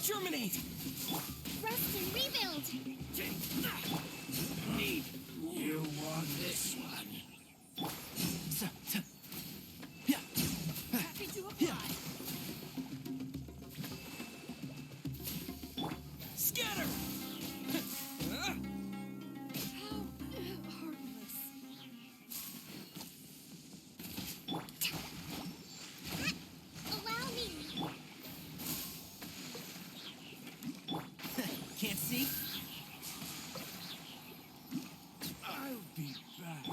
Germinate! Rest and rebuild! You want this one? Happy to apply. Scatter! How heartless. Allow me. Can't see? I'll be back.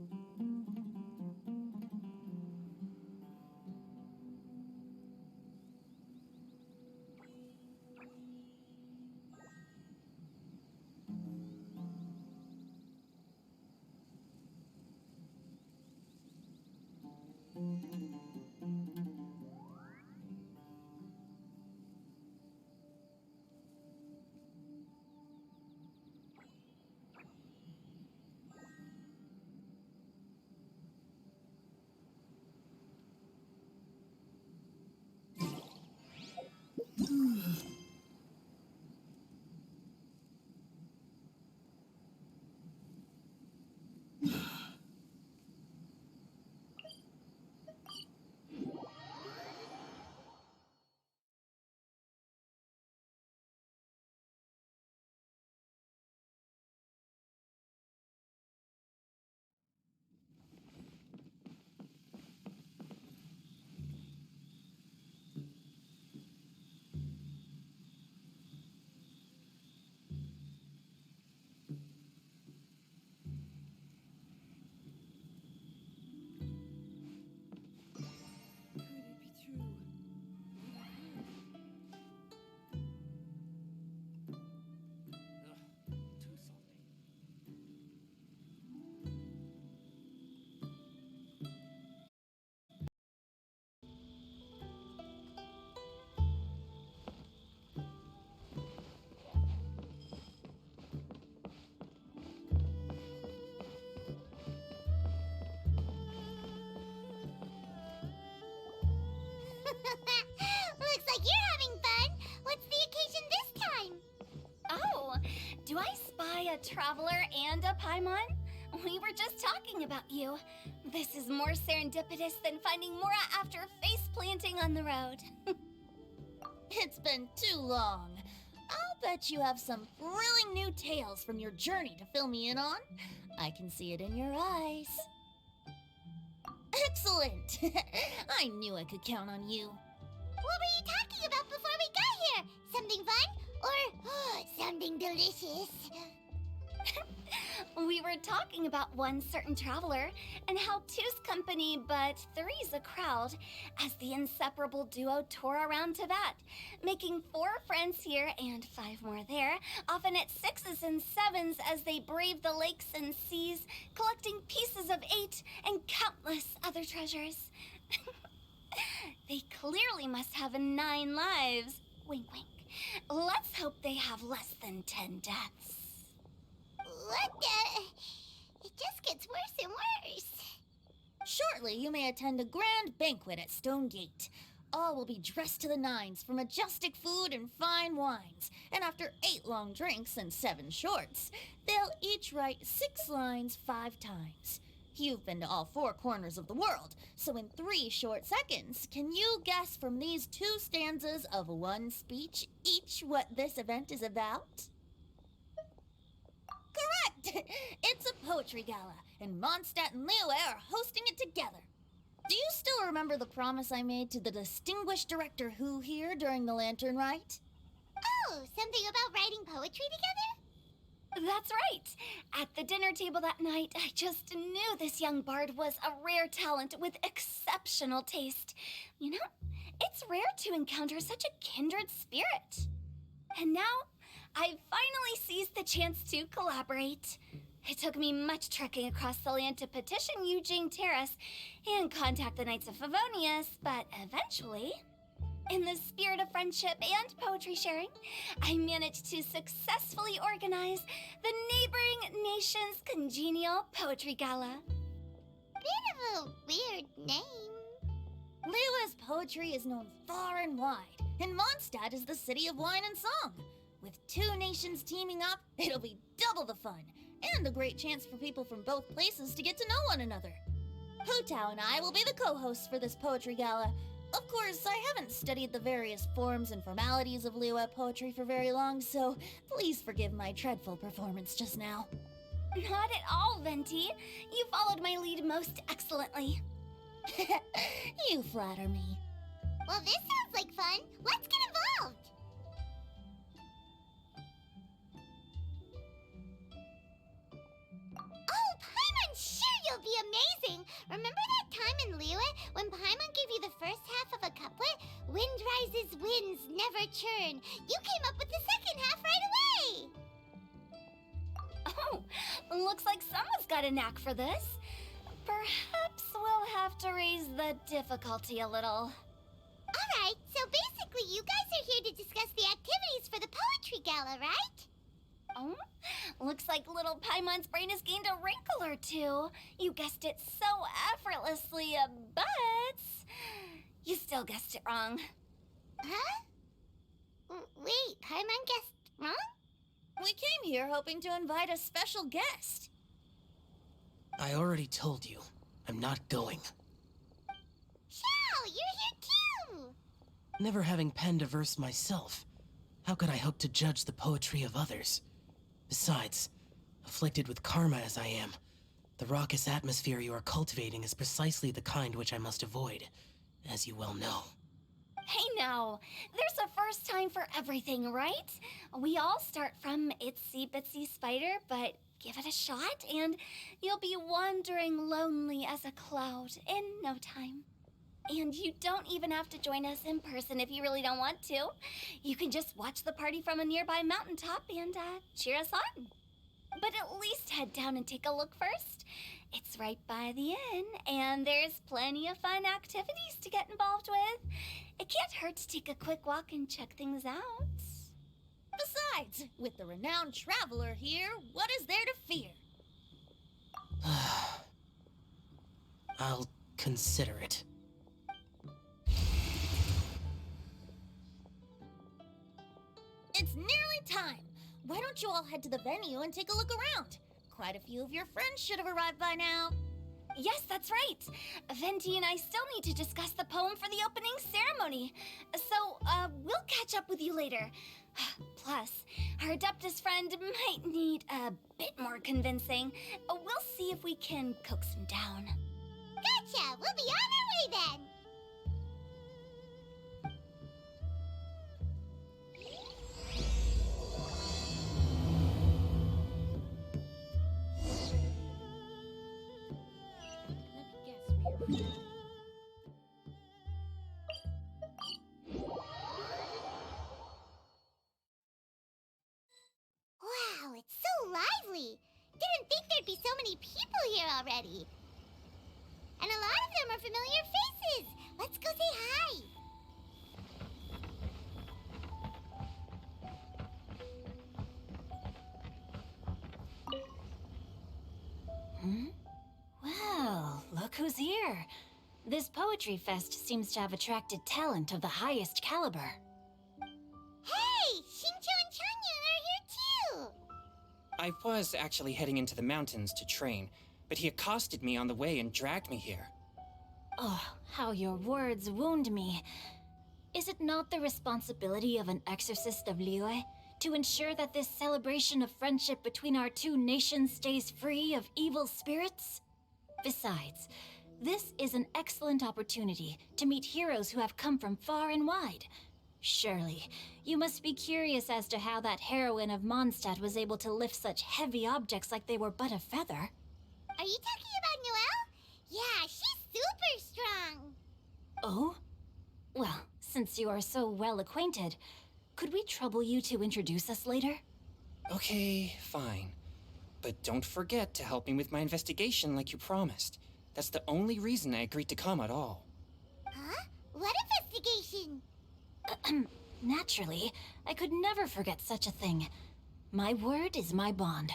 Could it be true? Too salty. Looks like you're having fun. What's the occasion this time? Oh, do I spy a traveler and a Paimon? We were just talking about you. This is more serendipitous than finding Mora after face planting on the road. It's been too long. I'll bet you have some thrilling new tales from your journey to fill me in on. I can see it in your eyes. Excellent! I knew I could count on you. What were you talking about before we got here? Something fun? Or something delicious? We were talking about one certain traveler and how two's company but three's a crowd as the inseparable duo tour around Tibet, making 4 friends here and 5 more there, often at 6s and 7s as they brave the lakes and seas, collecting pieces of 8 and countless other treasures. They clearly must have 9 lives. Wink, wink. Let's hope they have less than 10 deaths. What the? It just gets worse and worse. Shortly, you may attend a grand banquet at Stone Gate. All will be dressed to the nines for majestic food and fine wines. And after 8 long drinks and 7 shorts, they'll each write 6 lines 5 times. You've been to all 4 corners of the world, so in 3 short seconds, can you guess from these 2 stanzas of 1 speech each what this event is about? Correct! It's a poetry gala, and Mondstadt and Liyue are hosting it together. Do you still remember the promise I made to the distinguished director Hu here during the Lantern Rite? Oh, something about writing poetry together? That's right. At the dinner table that night, I just knew this young bard was a rare talent with exceptional taste. You know, it's rare to encounter such a kindred spirit. And now, I've finally seized the chance to collaborate. It took me much trekking across the land to petition Yujing Terrace and contact the Knights of Favonius, but eventually, in the spirit of friendship and poetry sharing, I managed to successfully organize the neighboring nation's congenial poetry gala. Bit of a weird name. Liyue's poetry is known far and wide, and Mondstadt is the city of wine and song. With 2 nations teaming up, it'll be double the fun, and a great chance for people from both places to get to know one another. Hu Tao and I will be the co-hosts for this poetry gala. Of course, I haven't studied the various forms and formalities of Liyue poetry for very long, so please forgive my dreadful performance just now. Not at all, Venti. You followed my lead most excellently. You flatter me. Well, this sounds like fun. Let's get involved. Oh, Paimon, sure you'll be Others' winds never churn. You came up with the second half right away. Oh, looks like someone's got a knack for this. Perhaps we'll have to raise the difficulty a little. All right, so basically you guys are here to discuss the activities for the poetry gala, right? Oh, looks like little Paimon's brain has gained a wrinkle or two. You guessed it so effortlessly, but you still guessed it wrong. Huh? Wait, Paimon guessed wrong? We came here hoping to invite a special guest. I already told you. I'm not going. Xiao, you're here too! Never having penned a verse myself, how could I hope to judge the poetry of others? Besides, afflicted with karma as I am, the raucous atmosphere you are cultivating is precisely the kind which I must avoid, as you well know. Hey now, there's a first time for everything, right? We all start from itsy bitsy spider, but give it a shot and you'll be wandering lonely as a cloud in no time. And you don't even have to join us in person if you really don't want to. You can just watch the party from a nearby mountaintop and cheer us on. But at least head down and take a look first. It's right by the inn, and there's plenty of fun activities to get involved with. It can't hurt to take a quick walk and check things out. Besides, with the renowned traveler here, what is there to fear? I'll consider it. It's nearly time. Why don't you all head to the venue and take a look around? Quite a few of your friends should have arrived by now. Yes, that's right. Venti and I still need to discuss the poem for the opening ceremony. So, we'll catch up with you later. Plus, our Adeptus friend might need a bit more convincing. We'll see if we can coax him down. Gotcha! We'll be on our way then! Wow, it's so lively! Didn't think there'd be so many people here already. And a lot of them are familiar faces. Let's go say hi. Well, look who's here. This poetry fest seems to have attracted talent of the highest caliber. Hey, Xingqiu and Changyun are here too. I was actually heading into the mountains to train, but he accosted me on the way and dragged me here. Oh, how your words wound me. Is it not the responsibility of an exorcist of Liyue to ensure that this celebration of friendship between our two nations stays free of evil spirits? Besides, this is an excellent opportunity to meet heroes who have come from far and wide. Surely, you must be curious as to how that heroine of Mondstadt was able to lift such heavy objects like they were but a feather. Are you talking about Noelle? Yeah, she's super strong. Oh? Well, since you are so well acquainted, could we trouble you to introduce us later? Okay, fine. But don't forget to help me with my investigation like you promised. That's the only reason I agreed to come at all. Huh? What investigation? Naturally, I could never forget such a thing. My word is my bond.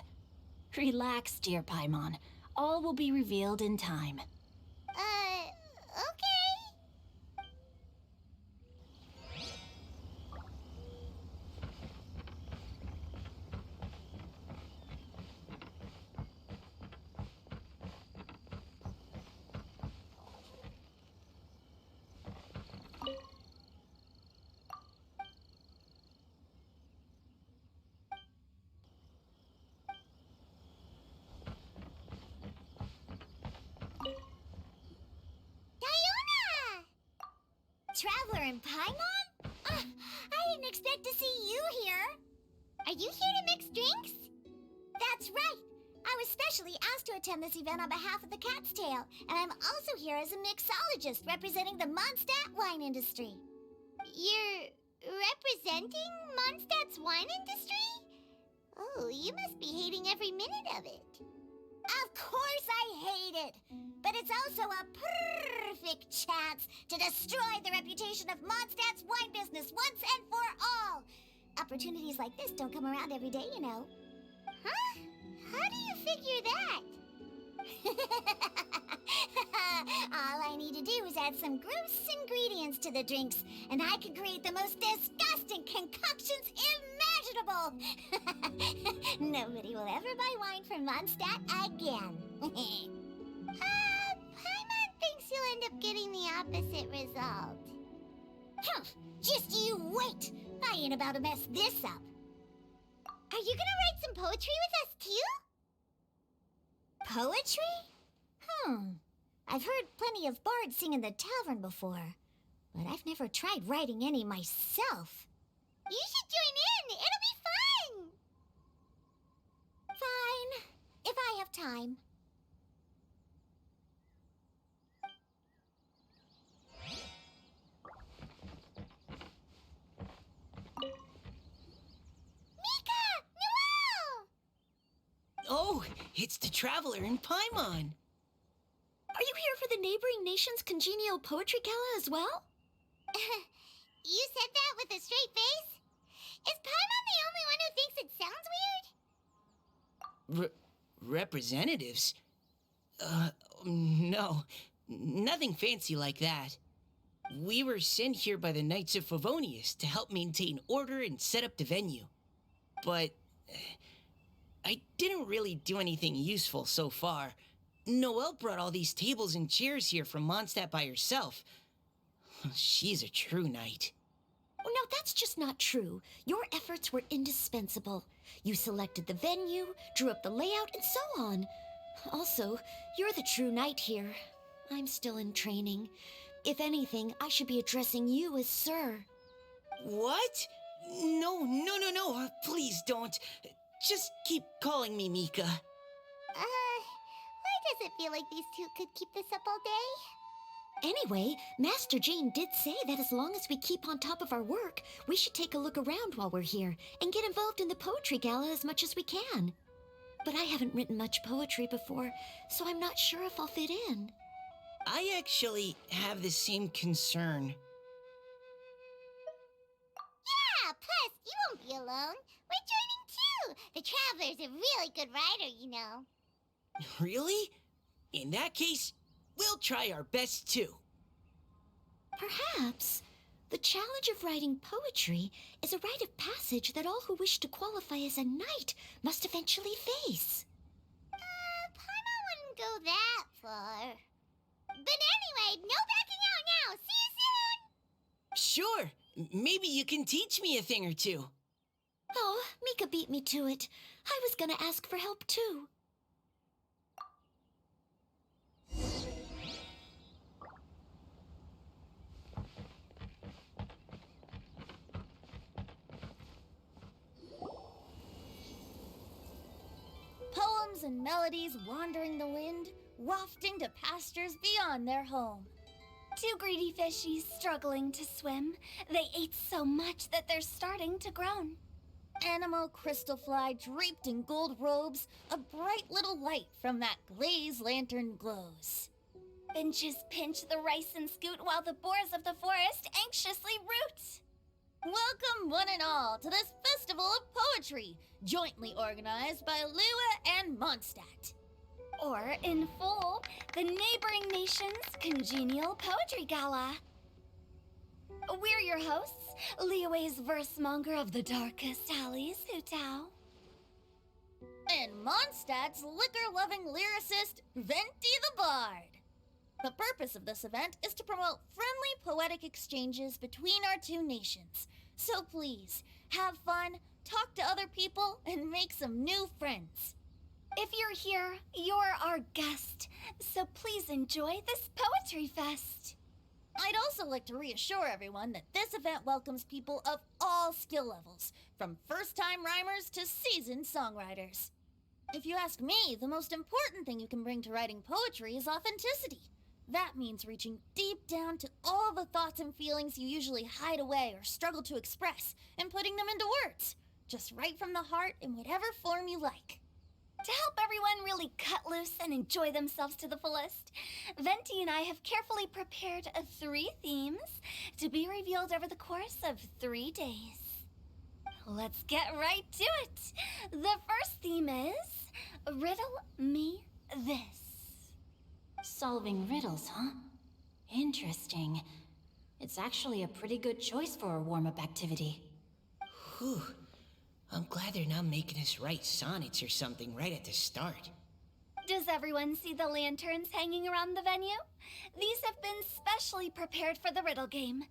Relax, dear Paimon. All will be revealed in time. Okay. Diona! Traveler and Paimon? I didn't expect to see you here. Are you here to mix drinks? That's right. I was specially asked to attend this event on behalf of the Cat's Tail, and I'm also here as a mixologist representing the Mondstadt wine industry. You're representing Mondstadt's wine industry? Oh, you must be hating every minute of it. Of course I hate it! But it's also a perfect chance to destroy the reputation of Mondstadt's wine business once and for all! Opportunities like this don't come around every day, you know. Huh? How do you figure that? All I need to do is add some gross ingredients to the drinks, and I could create the most disgusting concoctions imaginable! Nobody will ever buy wine from Mondstadt again. Paimon thinks you'll end up getting the opposite result. Humph! Just you wait! I ain't about to mess this up. Are you gonna write some poetry with us, too? Poetry? I've heard plenty of bards sing in the tavern before, but I've never tried writing any myself. You should join in! It'll be fun! Fine, if I have time. Mika! Noelle! Oh, it's the Traveler in Paimon. Are you here for the neighboring nation's congenial poetry gala as well? You said that with a straight face? Is Paimon the only one who thinks it sounds weird? Representatives? No. Nothing fancy like that. We were sent here by the Knights of Favonius to help maintain order and set up the venue. But I didn't really do anything useful so far. Noelle brought all these tables and chairs here from Mondstadt by herself. She's a true knight. Oh, no, that's just not true. Your efforts were indispensable. You selected the venue, drew up the layout, and so on. Also, you're the true knight here. I'm still in training. If anything, I should be addressing you as Sir. What? No. Please don't. Just keep calling me Mika. Why does it feel like these two could keep this up all day? Anyway, Master Jane did say that as long as we keep on top of our work, we should take a look around while we're here and get involved in the poetry gala as much as we can. But I haven't written much poetry before, so I'm not sure if I'll fit in. I actually have the same concern. Yeah, plus, you won't be alone. We're joining too. The Traveler's a really good writer, you know. Really? In that case, we'll try our best too. Perhaps the challenge of writing poetry is a rite of passage that all who wish to qualify as a knight must eventually face. Paimon wouldn't go that far. But anyway, no backing out now. See you soon! Sure, maybe you can teach me a thing or two. Oh, Mika beat me to it. I was gonna ask for help too. Poems and melodies wandering the wind, wafting to pastures beyond their home. Two greedy fishies struggling to swim. They ate so much that they're starting to groan. Animal crystal fly draped in gold robes, a bright little light from that glazed lantern glows. Finches pinch the rice and scoot while the boars of the forest anxiously root. Welcome one and all to this festival of poetry, jointly organized by Liyue and Mondstadt. Or, in full, the neighboring nation's congenial poetry gala. We're your hosts, Liyue's versemonger of the darkest alleys, Hu Tao. And Mondstadt's liquor-loving lyricist, Venti the Bard. The purpose of this event is to promote friendly poetic exchanges between our two nations. So please, have fun, talk to other people, and make some new friends. If you're here, you're our guest, so please enjoy this poetry fest. I'd also like to reassure everyone that this event welcomes people of all skill levels, from first-time rhymers to seasoned songwriters. If you ask me, the most important thing you can bring to writing poetry is authenticity. That means reaching deep down to all the thoughts and feelings you usually hide away or struggle to express and putting them into words, just right from the heart in whatever form you like. To help everyone really cut loose and enjoy themselves to the fullest, Venti and I have carefully prepared 3 themes to be revealed over the course of 3 days. Let's get right to it. The first theme is Riddle Me This. Solving riddles, huh? Interesting. It's actually a pretty good choice for a warm-up activity. Whew. I'm glad they're not making us write sonnets or something right at the start. Does everyone see the lanterns hanging around the venue? These have been specially prepared for the riddle game.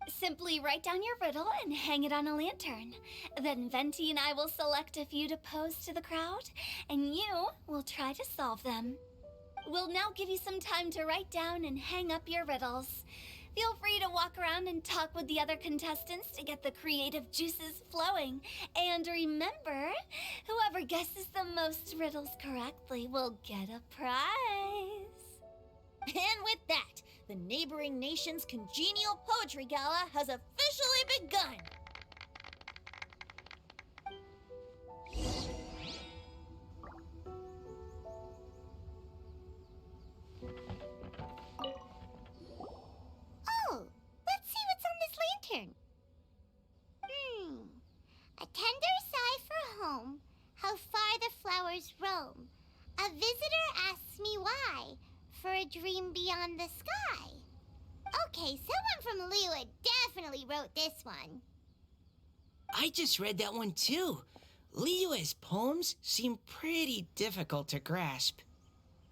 Simply write down your riddle and hang it on a lantern. Then Venti and I will select a few to pose to the crowd, and you will try to solve them. We'll now give you some time to write down and hang up your riddles. Feel free to walk around and talk with the other contestants to get the creative juices flowing. And remember, whoever guesses the most riddles correctly will get a prize. And with that, the neighboring nation's congenial poetry gala has officially begun. Oh, let's see what's on this lantern. A tender sigh for home, how far the flowers roam. A visitor asks me why, for a dream beyond the sky. Okay, someone from Liyue definitely wrote this one. I just read that one too. Liyue's poems seem pretty difficult to grasp.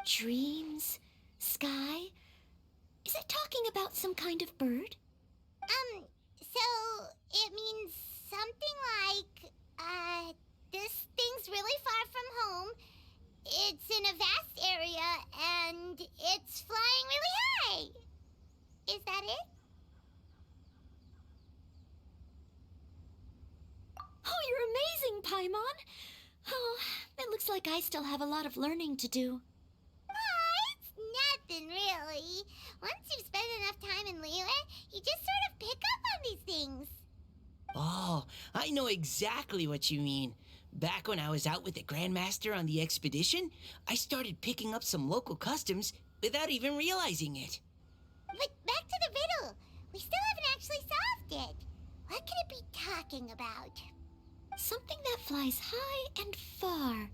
Dreams? Sky? Is it talking about some kind of bird? So it means something like, this thing's really far from home. It's in a vast area, and it's flying really high. Is that it? Oh, you're amazing, Paimon! Oh, it looks like I still have a lot of learning to do. It's nothing, really. Once you've spent enough time in Liyue, you just sort of pick up on these things. Oh, I know exactly what you mean. Back when I was out with the Grandmaster on the expedition, I started picking up some local customs without even realizing it. But back to the riddle. We still haven't actually solved it. What could it be talking about? Something that flies high and far.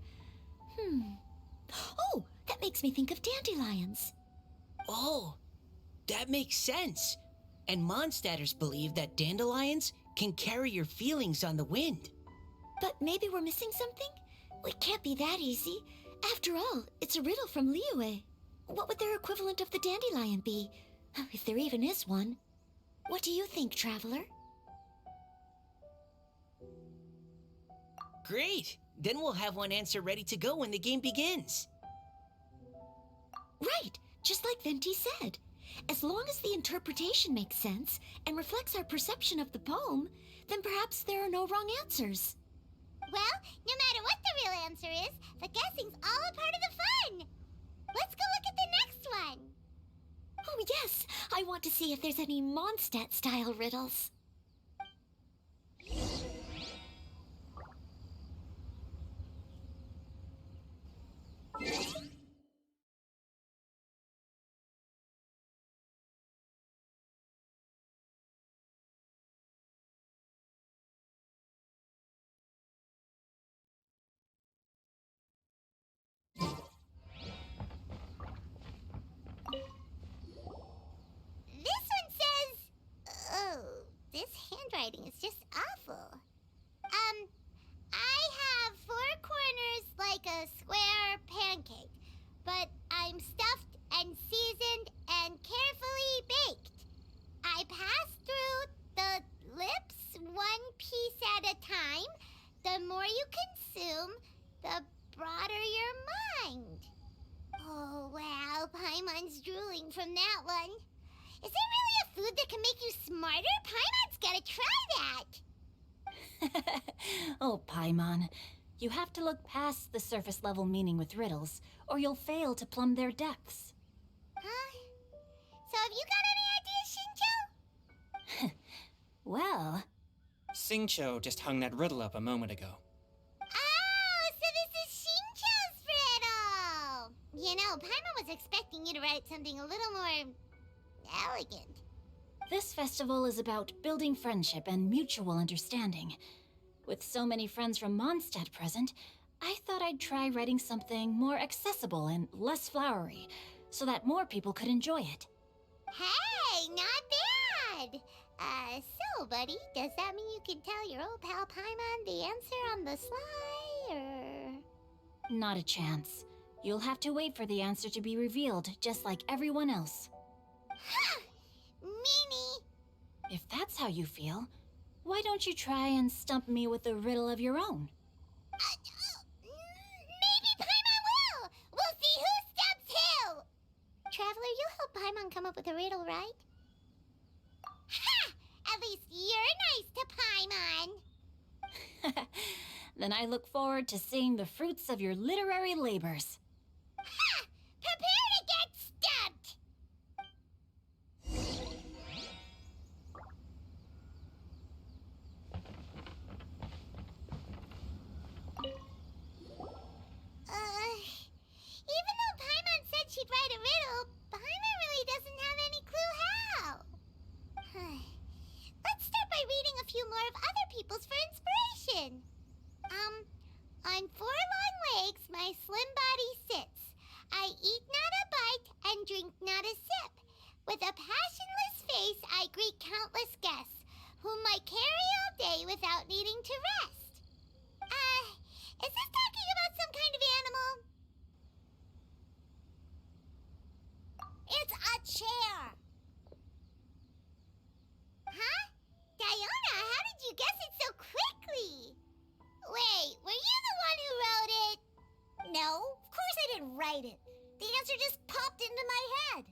Oh, that makes me think of dandelions. Oh, that makes sense. And Mondstadters believe that dandelions can carry your feelings on the wind. But maybe we're missing something? It can't be that easy. After all, it's a riddle from Liyue. What would their equivalent of the dandelion be? If there even is one. What do you think, Traveler? Great! Then we'll have one answer ready to go when the game begins. Right, just like Venti said. As long as the interpretation makes sense and reflects our perception of the poem, then perhaps there are no wrong answers. Well, no matter what the real answer is, the guessing's all a part of the fun. Let's go look at the next one. Oh yes, I want to see if there's any Mondstadt-style riddles. This one says... Oh, this handwriting is just awful. I have 4 corners like a square pancake, but I'm stuffed and seasoned and carefully baked. I pass through the lips 1 piece at a time. The more you consume, the broader your mind. Oh, wow, Paimon's drooling from that one. Is there really a food that can make you smarter? Paimon's gotta try that! Oh, Paimon, you have to look past the surface-level meaning with riddles, or you'll fail to plumb their depths. Huh? have you got any ideas, Shincho? Well, Xingqiu just hung that riddle up a moment ago. Oh, so this is Shincho's riddle! You know, Paimon was expecting you to write something a little more elegant. this festival is about building friendship and mutual understanding. With so many friends from Mondstadt present, I thought I'd try writing something more accessible and less flowery, so that more people could enjoy it. Hey, not bad! So, buddy, does that mean you can tell your old pal Paimon the answer on the sly, or...? Not a chance. You'll have to wait for the answer to be revealed, just like everyone else. Ha! Meanie! If that's how you feel, why don't you try and stump me with a riddle of your own? Maybe Paimon will! We'll see who stumps who! Traveler, you'll help Paimon come up with a riddle, right? Ha! At least you're nice to Paimon! Then I look forward to seeing the fruits of your literary labors. Ha! Prepare to get stumped! Even though Paimon said she'd write a riddle, Paimon really doesn't have any clue how. Let's start by reading a few more of other people's for inspiration. On 4 long legs my slim body sits. I eat not a bite and drink not a sip. With a passionless face I greet countless guests, whom I carry all day without needing to rest. Is this talking about some kind of animal? It's a chair. Huh? Diona, how did you guess it so quickly? Wait, were you the one who wrote it? No, of course I didn't write it. The answer just popped into my head.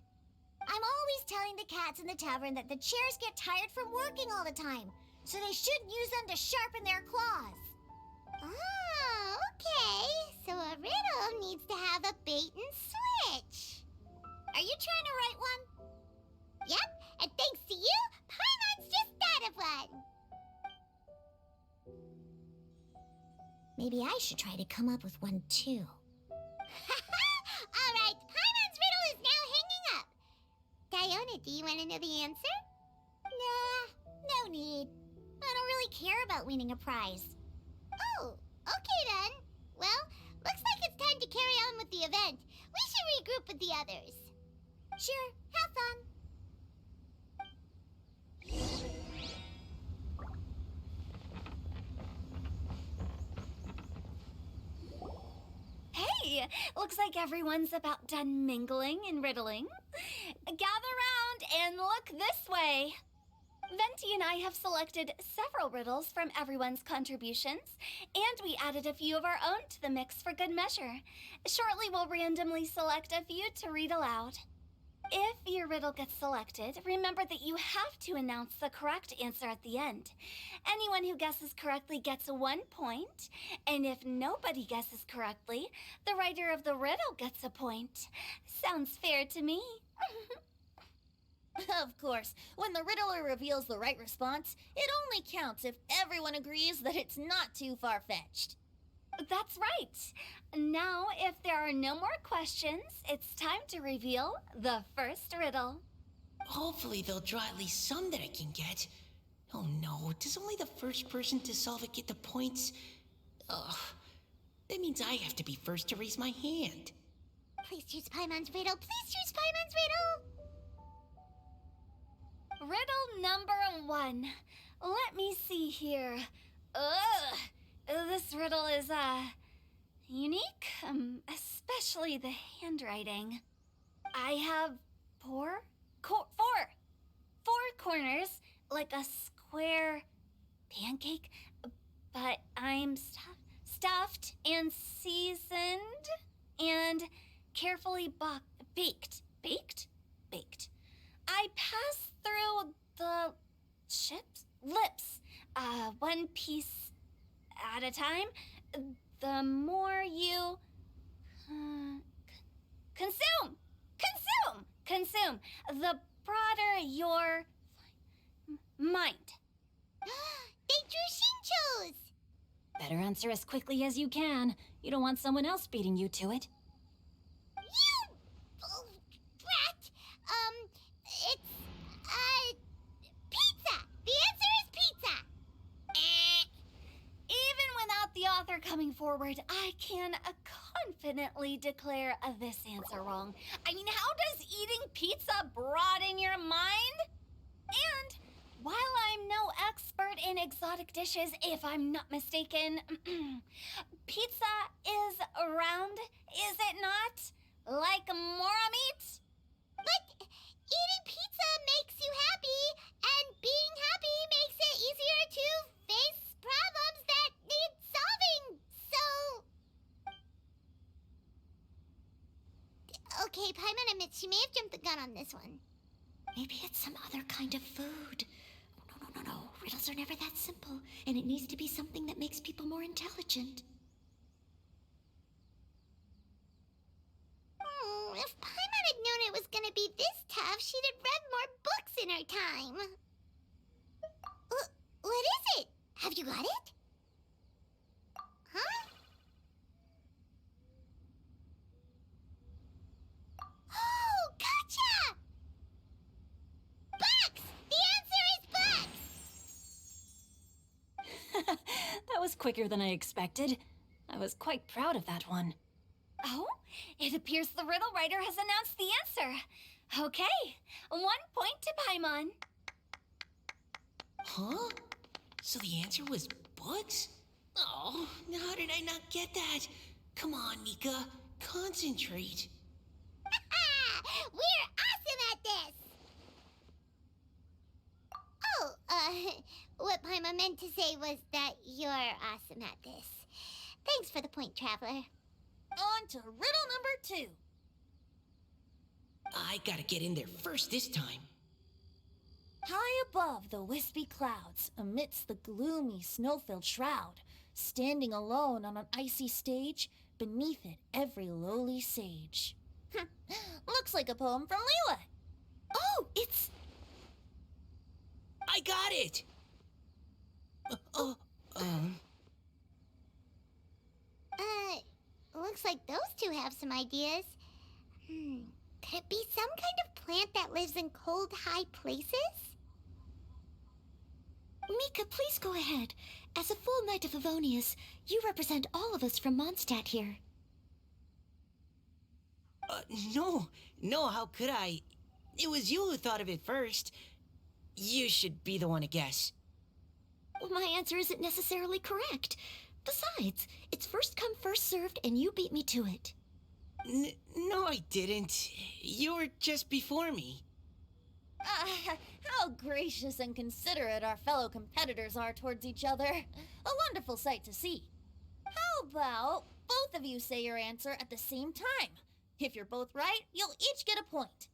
I'm always telling the cats in the tavern that the chairs get tired from working all the time, so they shouldn't use them to sharpen their claws. Oh, okay. So a riddle needs to have a bait and switch. Are you trying to write one? Yep, and thanks to you, Paimon's just thought of one. Maybe I should try to come up with one too. All right, Paimon's riddle is now hanging up. Diona, do you want to know the answer? Nah, no need. I don't really care about winning a prize. Oh, okay then. Well, looks like it's time to carry on with the event. We should regroup with the others. Sure, have fun. Hey, looks like everyone's about done mingling and riddling. Gather round and look this way. Venti and I have selected several riddles from everyone's contributions, and we added a few of our own to the mix for good measure. Shortly, we'll randomly select a few to read aloud. If your riddle gets selected, remember that you have to announce the correct answer at the end. Anyone who guesses correctly gets 1 point, and if nobody guesses correctly, the writer of the riddle gets a point. Sounds fair to me. Of course, when the riddler reveals the right response, it only counts if everyone agrees that it's not too far-fetched. That's right. Now, if there are no more questions, it's time to reveal the first riddle. Hopefully they'll draw at least some that I can get. Oh no, does only the first person to solve it get the points? Ugh, that means I have to be first to raise my hand. Please choose Paimon's riddle. Please choose Paimon's riddle. Riddle number 1. Let me see here. This riddle is, unique, especially the handwriting. I have four corners, like a square pancake, but I'm stuffed and seasoned and carefully baked. I pass through the lips, one piece at a time. The more you consume, the broader your mind? They drew Shincho's! Better answer as quickly as you can. You don't want someone else beating you to it. You! Oh, brat! It's, pizza! The answer is pizza! Even without the author coming forward, I can confidently declare this answer wrong. I mean, how does eating pizza broaden your mind? And while I'm no expert in exotic dishes, if I'm not mistaken, pizza is round, is it not? Like mora meat? But eating pizza makes you happy, and being happy makes it easier to face problems that need solving, so... Okay, Paimon admits she may have jumped the gun on this one. Maybe it's some other kind of food. No. Riddles are never that simple, and it needs to be something that makes people more intelligent. If Paimon had known it was gonna be this tough, she'd have read more books in her time. What is it? Have you got it? Huh? Oh, gotcha! Bucks! The answer is bucks! That was quicker than I expected. I was quite proud of that one. Oh, it appears the riddle writer has announced the answer. Okay, 1 point to Paimon. Huh? So the answer was bugs? Oh, how did I not get that? Come on, Nika. Concentrate. We're awesome at this! Oh, what Paimon meant to say was that you're awesome at this. Thanks for the point, Traveler. On to riddle number 2. I gotta get in there first this time. High above the wispy clouds, amidst the gloomy snow-filled shroud, standing alone on an icy stage, beneath it every lowly sage. Looks like a poem from Liyue. Oh, it's... I got it! Looks like those two have some ideas. Could it be some kind of plant that lives in cold, high places? Mika, please go ahead. As a full Knight of Favonius, you represent all of us from Mondstadt here. No, how could I? It was you who thought of it first. You should be the one to guess. Well, my answer isn't necessarily correct. Besides, it's first come, first served, and you beat me to it. No, I didn't. You were just before me. How gracious and considerate our fellow competitors are towards each other. A wonderful sight to see. How about both of you say your answer at the same time? If you're both right, you'll each get a point.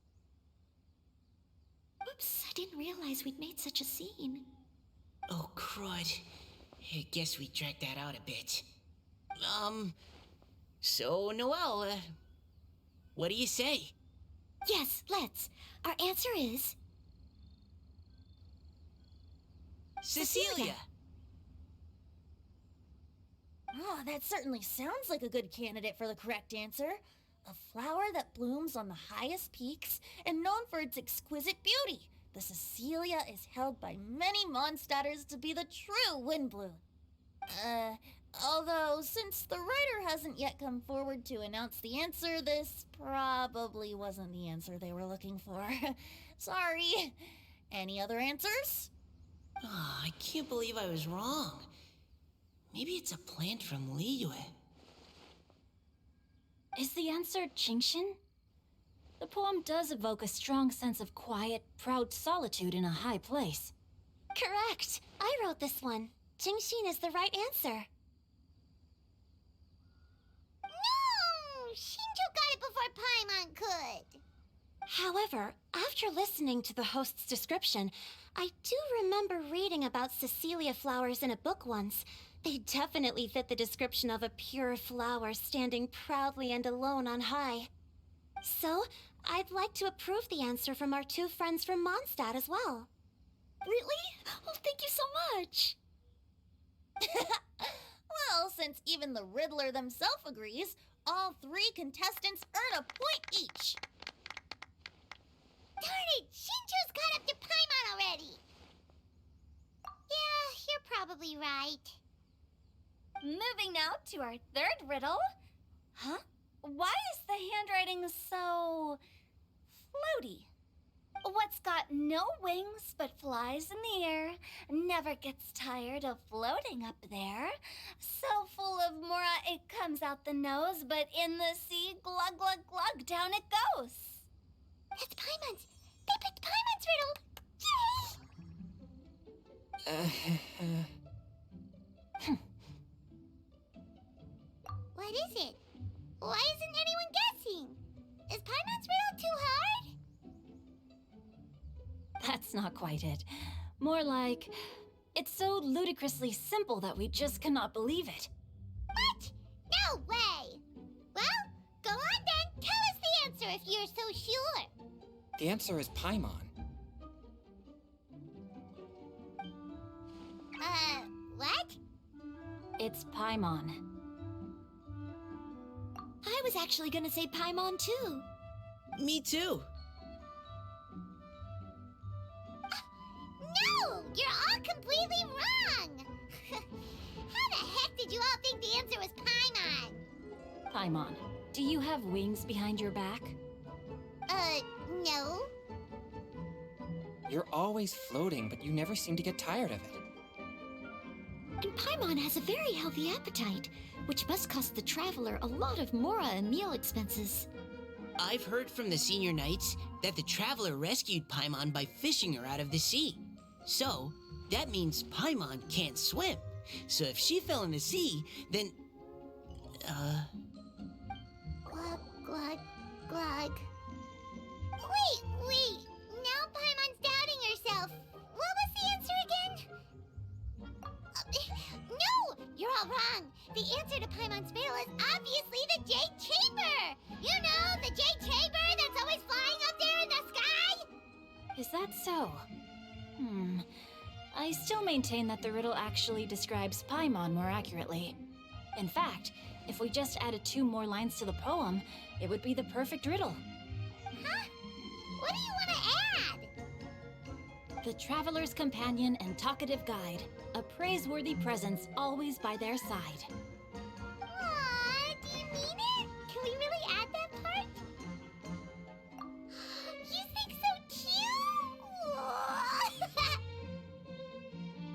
Oops, I didn't realize we'd made such a scene. Oh, crud. I guess we dragged that out a bit. So, Noelle, what do you say? Yes, let's. Our answer is... Cecilia! Oh, that certainly sounds like a good candidate for the correct answer. A flower that blooms on the highest peaks and known for its exquisite beauty. The Cecilia is held by many Mondstadters to be the true Windbloom. Although, since the writer hasn't yet come forward to announce the answer, this probably wasn't the answer they were looking for. Sorry. Any other answers? Oh, I can't believe I was wrong. Maybe it's a plant from Liyue. Is the answer Qingxin? The poem does evoke a strong sense of quiet, proud solitude in a high place. Correct. I wrote this one. Qingxin is the right answer. No! Shinjo got it before Paimon could. However, after listening to the host's description, I do remember reading about Cecilia flowers in a book once. They definitely fit the description of a pure flower standing proudly and alone on high. So, I'd like to approve the answer from our two friends from Mondstadt as well. Really? Oh, thank you so much. Well, since even the Riddler themselves agrees, all 3 contestants earn a point each. Darn it! Shinjo's caught up to Paimon already! Yeah, you're probably right. Moving now to our third riddle. Huh? Why is the handwriting so floaty? What's got no wings but flies in the air, never gets tired of floating up there, so full of mora it comes out the nose, but in the sea, glug glug glug, down it goes. That's Paimon's! They picked Paimon's riddle! Yay! What is it? Why isn't anyone guessing? Is Paimon's riddle too hard? That's not quite it. More like, it's so ludicrously simple that we just cannot believe it. What? No way! Well, go on then. Tell us the answer if you're so sure. The answer is Paimon. What? It's Paimon. I was actually gonna say Paimon too. Me too. No! You're all completely wrong! How the heck did you all think the answer was Paimon? Paimon, do you have wings behind your back? No. You're always floating, but you never seem to get tired of it. And Paimon has a very healthy appetite, which must cost the traveler a lot of mora and meal expenses. I've heard from the senior knights that the traveler rescued Paimon by fishing her out of the sea. So, that means Paimon can't swim. So if she fell in the sea, then... Glug, glug, glug. Wait! Now Paimon's doubting herself. What was the answer again? No! You're all wrong. The answer to Paimon's riddle is obviously the Jade Chamber! You know, the Jade Chamber that's always flying up there in the sky? Is that so? I still maintain that the riddle actually describes Paimon more accurately. In fact, if we just added 2 more lines to the poem, it would be the perfect riddle. Huh? What do you want to add? The traveler's companion and talkative guide, a praiseworthy presence always by their side. Aw, do you mean it? Can we really add that part? You think so too?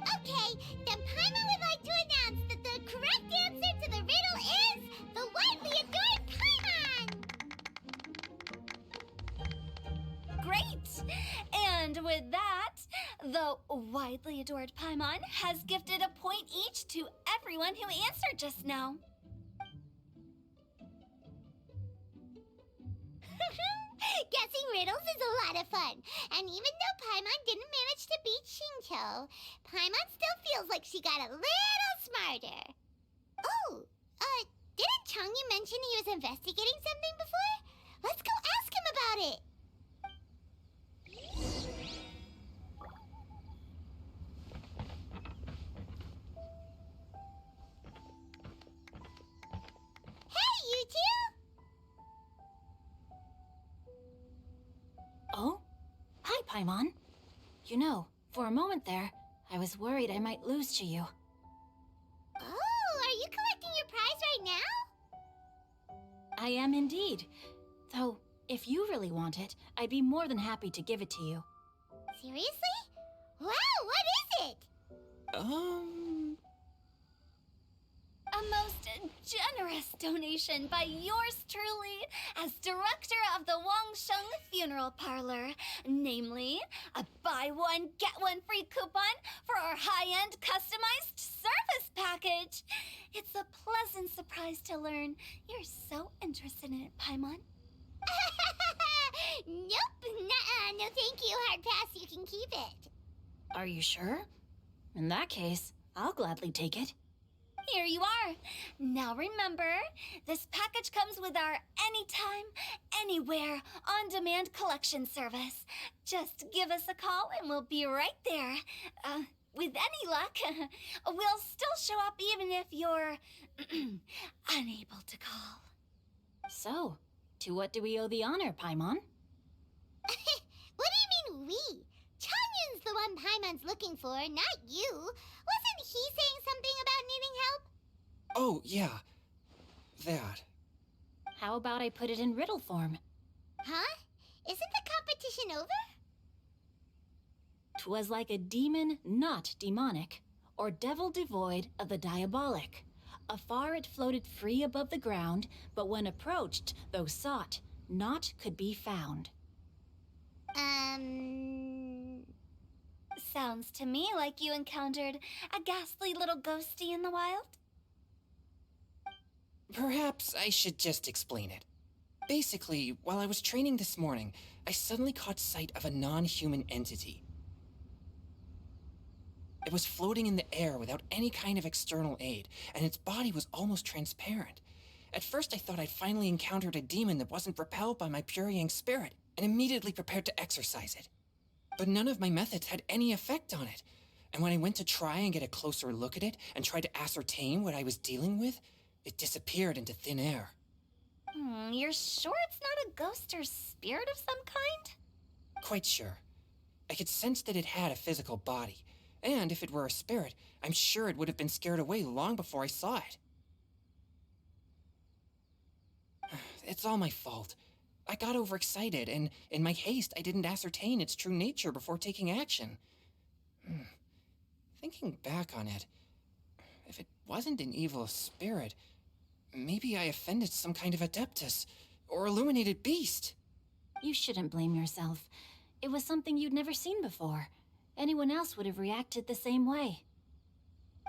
Okay, then Paimon would like to announce that the correct answer to the riddle is the widely adored Paimon! Great! And with that, the widely adored Paimon has gifted a point each to everyone who answered just now. Guessing riddles is a lot of fun. And even though Paimon didn't manage to beat Shinjo, Paimon still feels like she got a little smarter. Oh, didn't Changyu mention he was investigating something before? Let's go ask him about it. Hey, you two! Oh? Hi, Paimon. You know, for a moment there, I was worried I might lose to you. Oh, are you collecting your prize right now? I am indeed. Though, if you really want it, I'd be more than happy to give it to you. Seriously? Wow, what is it? A most generous donation by yours truly as director of the Wangsheng Funeral Parlor. Namely, a buy one, get one free coupon for our high-end customized service package. It's a pleasant surprise to learn you're so interested in it, Paimon. Nope, nuh-uh, no thank you, hard pass, you can keep it. Are you sure? In that case, I'll gladly take it. Here you are. Now remember, this package comes with our anytime, anywhere, on-demand collection service. Just give us a call and we'll be right there. With any luck, we'll still show up even if you're unable to call. So, to what do we owe the honor, Paimon? What do you mean we? Chongyun's the one Paimon's looking for, not you. Wasn't he saying something about needing help? Oh, yeah. That. How about I put it in riddle form? Huh? Isn't the competition over? 'Twas like a demon not demonic, or devil devoid of the diabolic. Afar it floated free above the ground, but when approached, though sought, naught could be found. Sounds to me like you encountered a ghastly little ghosty in the wild. Perhaps I should just explain it. Basically, while I was training this morning, I suddenly caught sight of a non-human entity. It was floating in the air without any kind of external aid, and its body was almost transparent. At first I thought I'd finally encountered a demon that wasn't repelled by my pure yang spirit, and immediately prepared to exorcise it. But none of my methods had any effect on it, and when I went to try and get a closer look at it and tried to ascertain what I was dealing with, it disappeared into thin air. You're sure it's not a ghost or spirit of some kind? Quite sure. I could sense that it had a physical body, and if it were a spirit, I'm sure it would have been scared away long before I saw it. It's all my fault. I got overexcited, and in my haste, I didn't ascertain its true nature before taking action. Thinking back on it, if it wasn't an evil spirit, maybe I offended some kind of adeptus or illuminated beast. You shouldn't blame yourself. It was something you'd never seen before. Anyone else would have reacted the same way.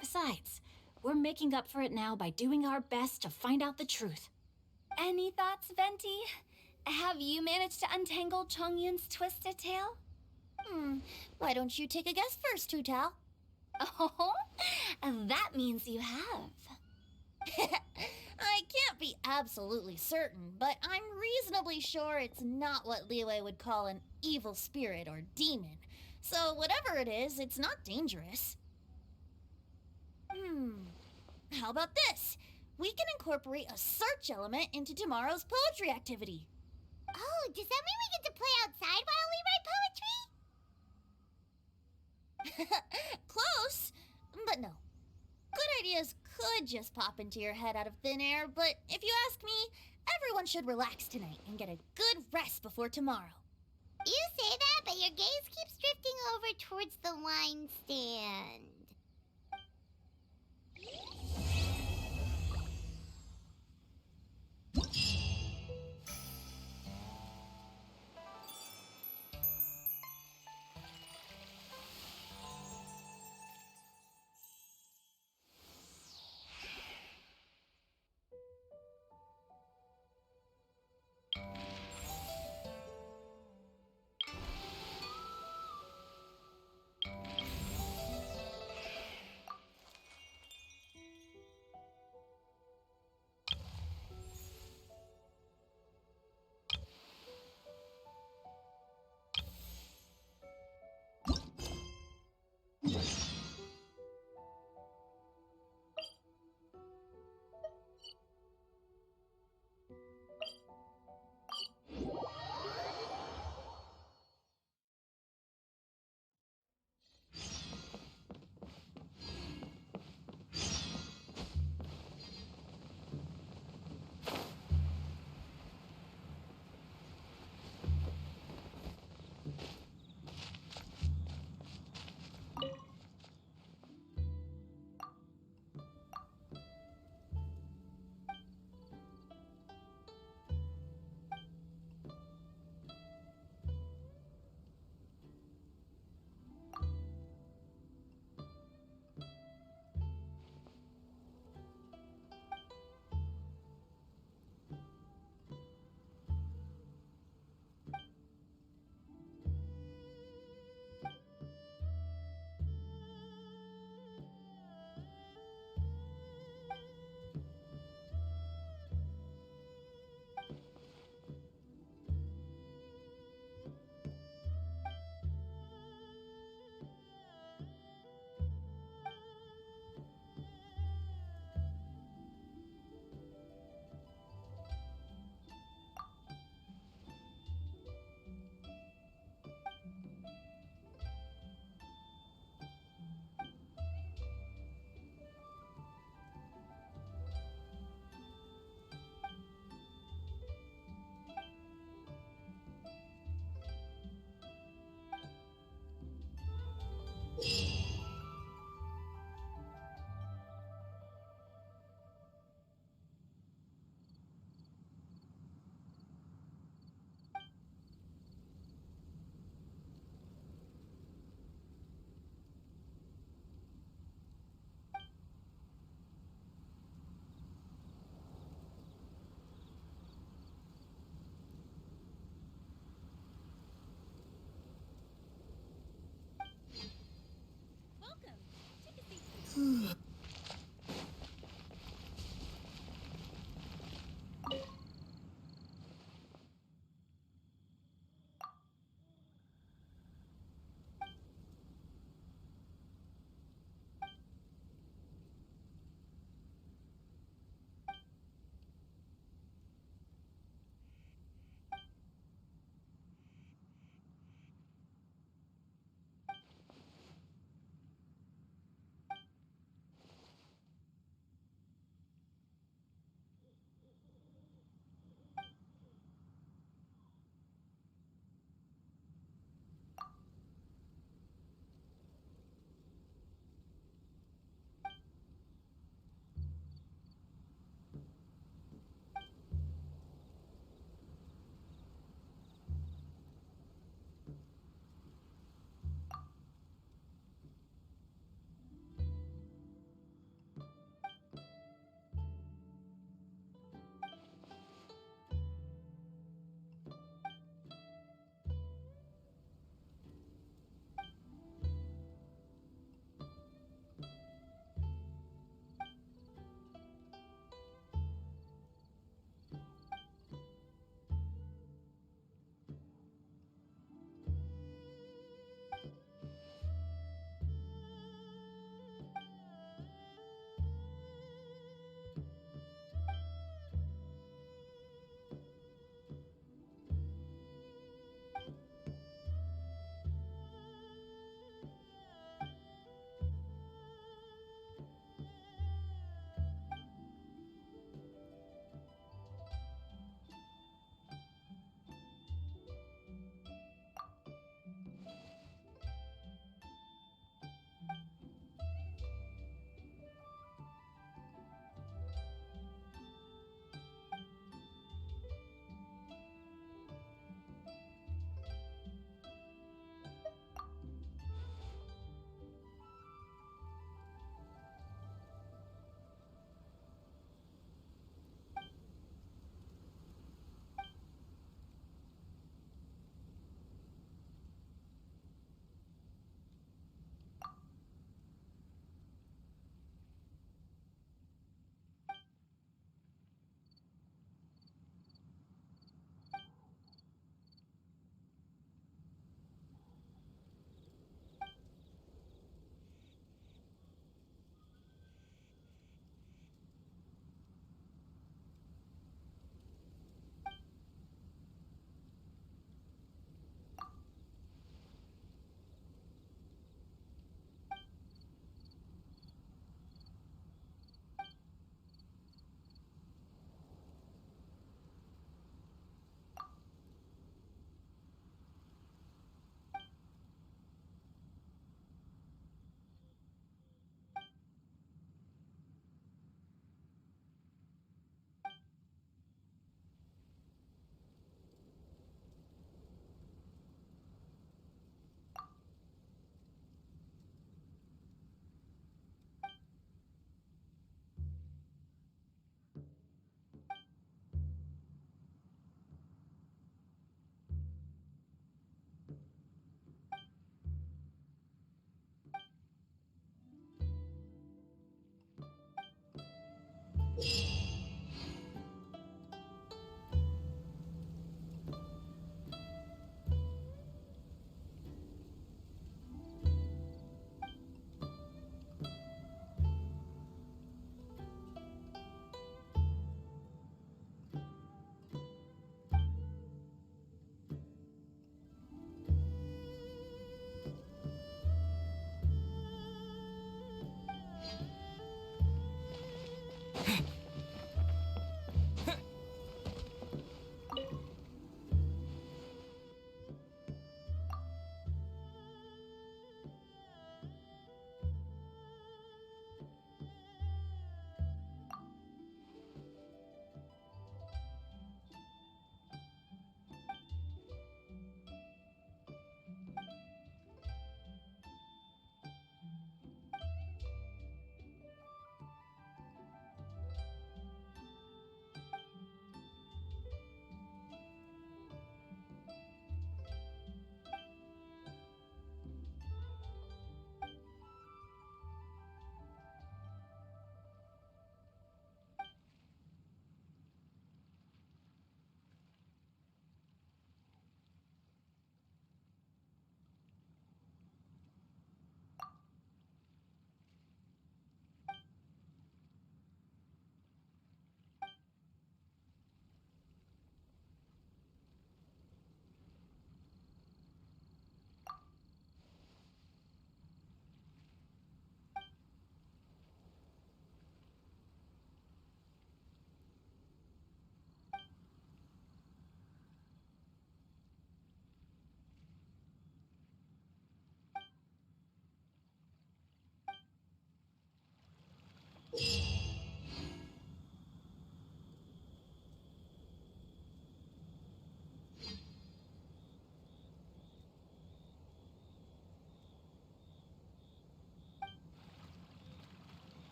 Besides, we're making up for it now by doing our best to find out the truth. Any thoughts, Venti? Have you managed to untangle Chongyun's twisted tail? Why don't you take a guess first, Hu Tao? Oh, that means you have. I can't be absolutely certain, but I'm reasonably sure it's not what Liyue would call an evil spirit or demon. So whatever it is, it's not dangerous. How about this? We can incorporate a search element into tomorrow's poetry activity. Oh, does that mean we get to play outside while we write poetry? Close, but no. Good ideas could just pop into your head out of thin air, but if you ask me, everyone should relax tonight and get a good rest before tomorrow. You say that, but your gaze keeps drifting over towards the wine stand.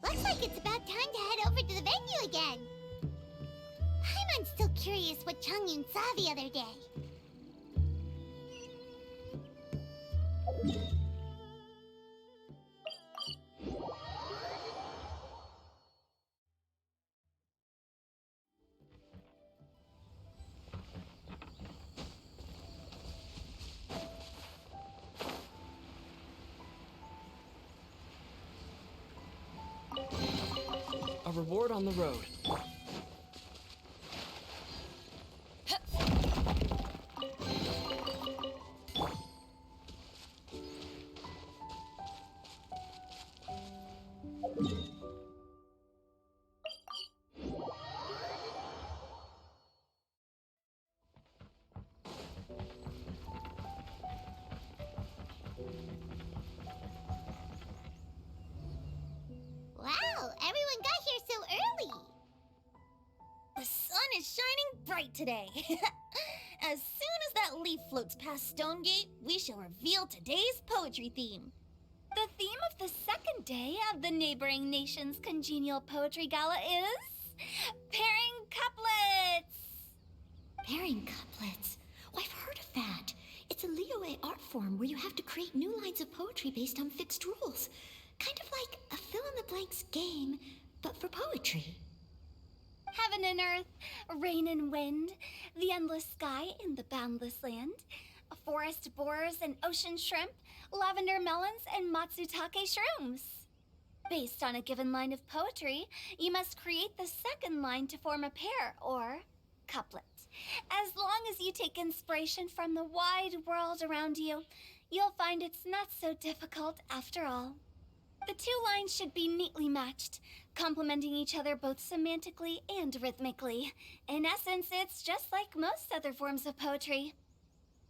Looks like it's about time to head over to the venue again. Paimon's still curious what Chongyun saw the other day. A reward on the road. Wow, everyone got here so early. The sun is shining bright today. As soon as that leaf floats past Stonegate, we shall reveal today's poetry theme. The theme of the second day of the neighboring nation's congenial poetry gala is pairing couplets. Pairing couplets. Oh, I've heard of that. It's a Liyue art form where you have to create new lines of poetry based on fixed rules. Kind of like a fill-in-the-blanks game, but for poetry. Heaven and earth, rain and wind, the endless sky and the boundless land, forest borers and ocean shrimp, lavender melons and matsutake shrooms. Based on a given line of poetry, you must create the second line to form a pair, or couplet. As long as you take inspiration from the wide world around you, you'll find it's not so difficult after all. The two lines should be neatly matched, complementing each other both semantically and rhythmically. In essence, it's just like most other forms of poetry.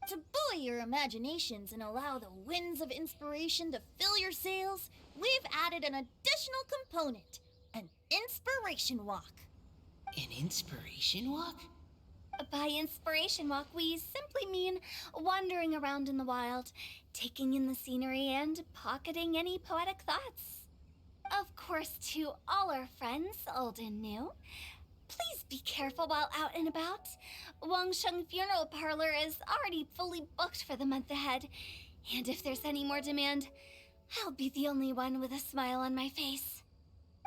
To buoy your imaginations and allow the winds of inspiration to fill your sails, we've added an additional component, an inspiration walk. An inspiration walk? By inspiration walk, we simply mean wandering around in the wild, taking in the scenery and pocketing any poetic thoughts. Of course, to all our friends, old and new, please be careful while out and about. Wangsheng Funeral Parlor is already fully booked for the month ahead, and if there's any more demand, I'll be the only one with a smile on my face.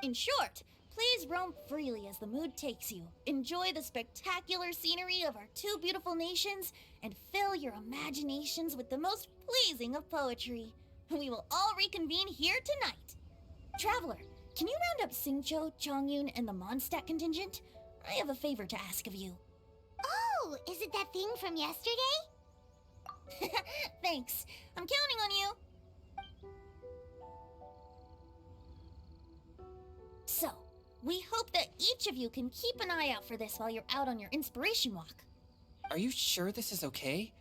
In short, please roam freely as the mood takes you. Enjoy the spectacular scenery of our two beautiful nations and fill your imaginations with the most pleasing of poetry. We will all reconvene here tonight. Traveler, can you round up Xingqiu, Chongyun, and the Mondstadt contingent? I have a favor to ask of you. Oh, is it that thing from yesterday? Thanks. I'm counting on you. So, we hope that each of you can keep an eye out for this while you're out on your inspiration walk. Are you sure this is okay?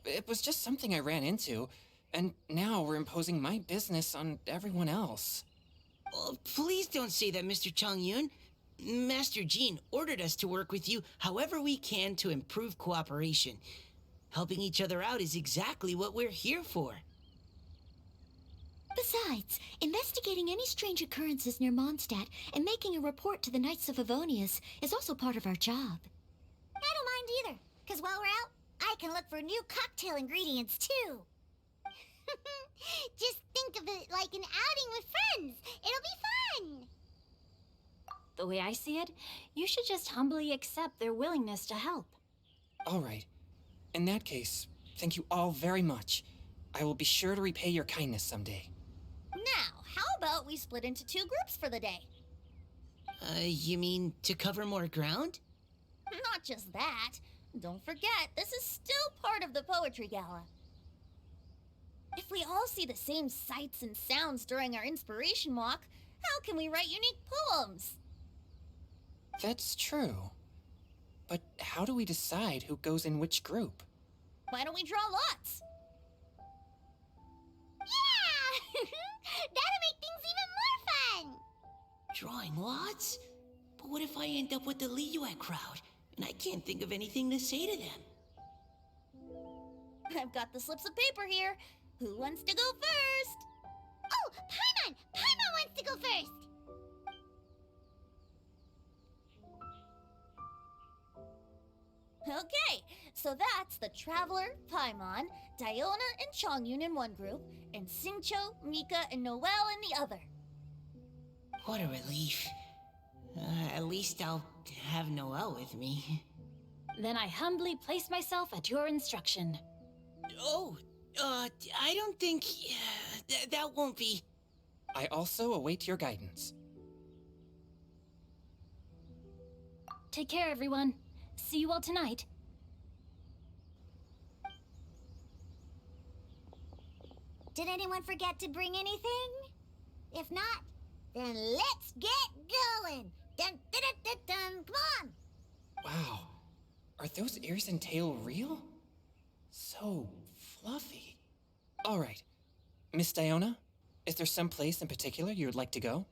It was just something I ran into, and now we're imposing my business on everyone else. Oh, please don't say that, Mr. Chongyun. Master Jean ordered us to work with you however we can to improve cooperation. Helping each other out is exactly what we're here for. Besides, investigating any strange occurrences near Mondstadt and making a report to the Knights of Avonius is also part of our job. I don't mind either, because while we're out, I can look for new cocktail ingredients too. Just think of it like an outing with friends. It'll be fun. The way I see it, you should just humbly accept their willingness to help. All right. In that case, thank you all very much. I will be sure to repay your kindness someday. Now, how about we split into 2 groups for the day? You mean to cover more ground? Not just that. Don't forget, this is still part of the Poetry Gala. If we all see the same sights and sounds during our inspiration walk, how can we write unique poems? That's true. But how do we decide who goes in which group? Why don't we draw lots? Yeah! That'll make things even more fun. Drawing lots? But what if I end up with the Liyue crowd, and I can't think of anything to say to them? I've got the slips of paper here. Who wants to go first? Oh, Paimon! Paimon wants to go first. Okay, so that's the Traveler, Paimon, Diona, and Chongyun in one group, and Xingqiu, Mika, and Noelle in the other. What a relief. At least I'll have Noelle with me. Then I humbly place myself at your instruction. Oh, I don't think... that won't be... I also await your guidance. Take care, everyone. See you all tonight. Did anyone forget to bring anything? If not, then let's get going. Dun, dun, dun, dun, dun. Come on. Wow. Are those ears and tail real? So fluffy. All right. Miss Diona, is there some place in particular you would like to go?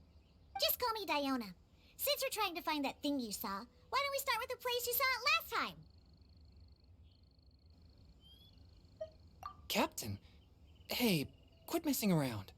Just call me Diona. Since we're trying to find that thing you saw, why don't we start with the place you saw it last time? Captain, hey, quit messing around.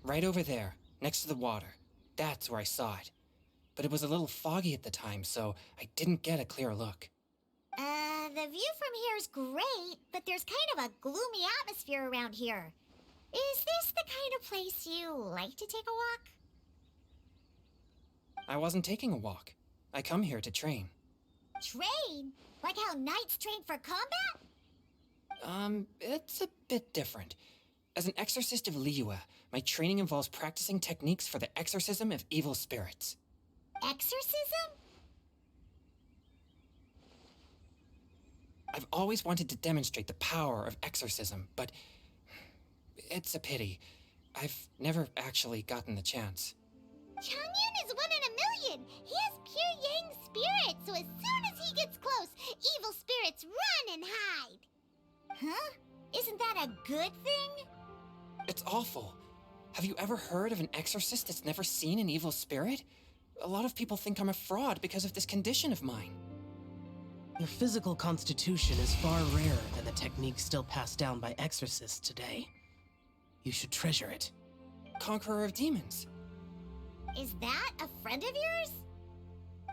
Right over there, next to the water. That's where I saw it. But it was a little foggy at the time, so I didn't get a clear look. The view from here is great, but there's kind of a gloomy atmosphere around here. Is this the kind of place you like to take a walk? I wasn't taking a walk. I come here to train. Train? Like how knights train for combat? It's a bit different. As an exorcist of Liyue, my training involves practicing techniques for the exorcism of evil spirits. Exorcism? I've always wanted to demonstrate the power of exorcism, but it's a pity. I've never actually gotten the chance. Chongyun is 1 in a million. He has pure yang spirit, so as soon as he gets close, evil spirits run and hide. Huh? Isn't that a good thing? It's awful. Have you ever heard of an exorcist that's never seen an evil spirit? A lot of people think I'm a fraud because of this condition of mine. Your physical constitution is far rarer than the techniques still passed down by exorcists today. You should treasure it. Conqueror of demons. Is that a friend of yours?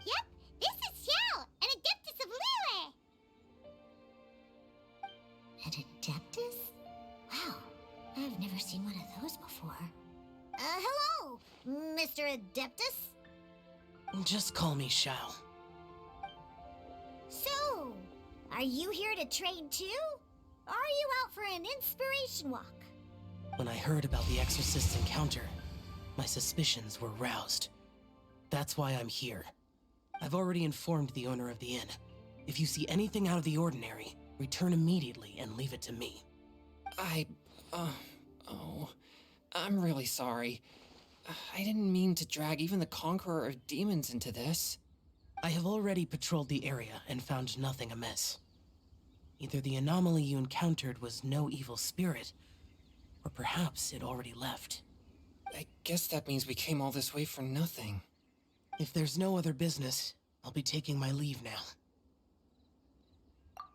Yep, this is Xiao, an Adeptus of Just call me Shao. So, are you here to train too? Or are you out for an inspiration walk? When I heard about the Exorcist's encounter, my suspicions were roused. That's why I'm here. I've already informed the owner of the inn. If you see anything out of the ordinary, return immediately and leave it to me. I'm really sorry. I didn't mean to drag even the Conqueror of Demons into this. I have already patrolled the area and found nothing amiss. Either the anomaly you encountered was no evil spirit, or perhaps it already left. I guess that means we came all this way for nothing. If there's no other business, I'll be taking my leave now.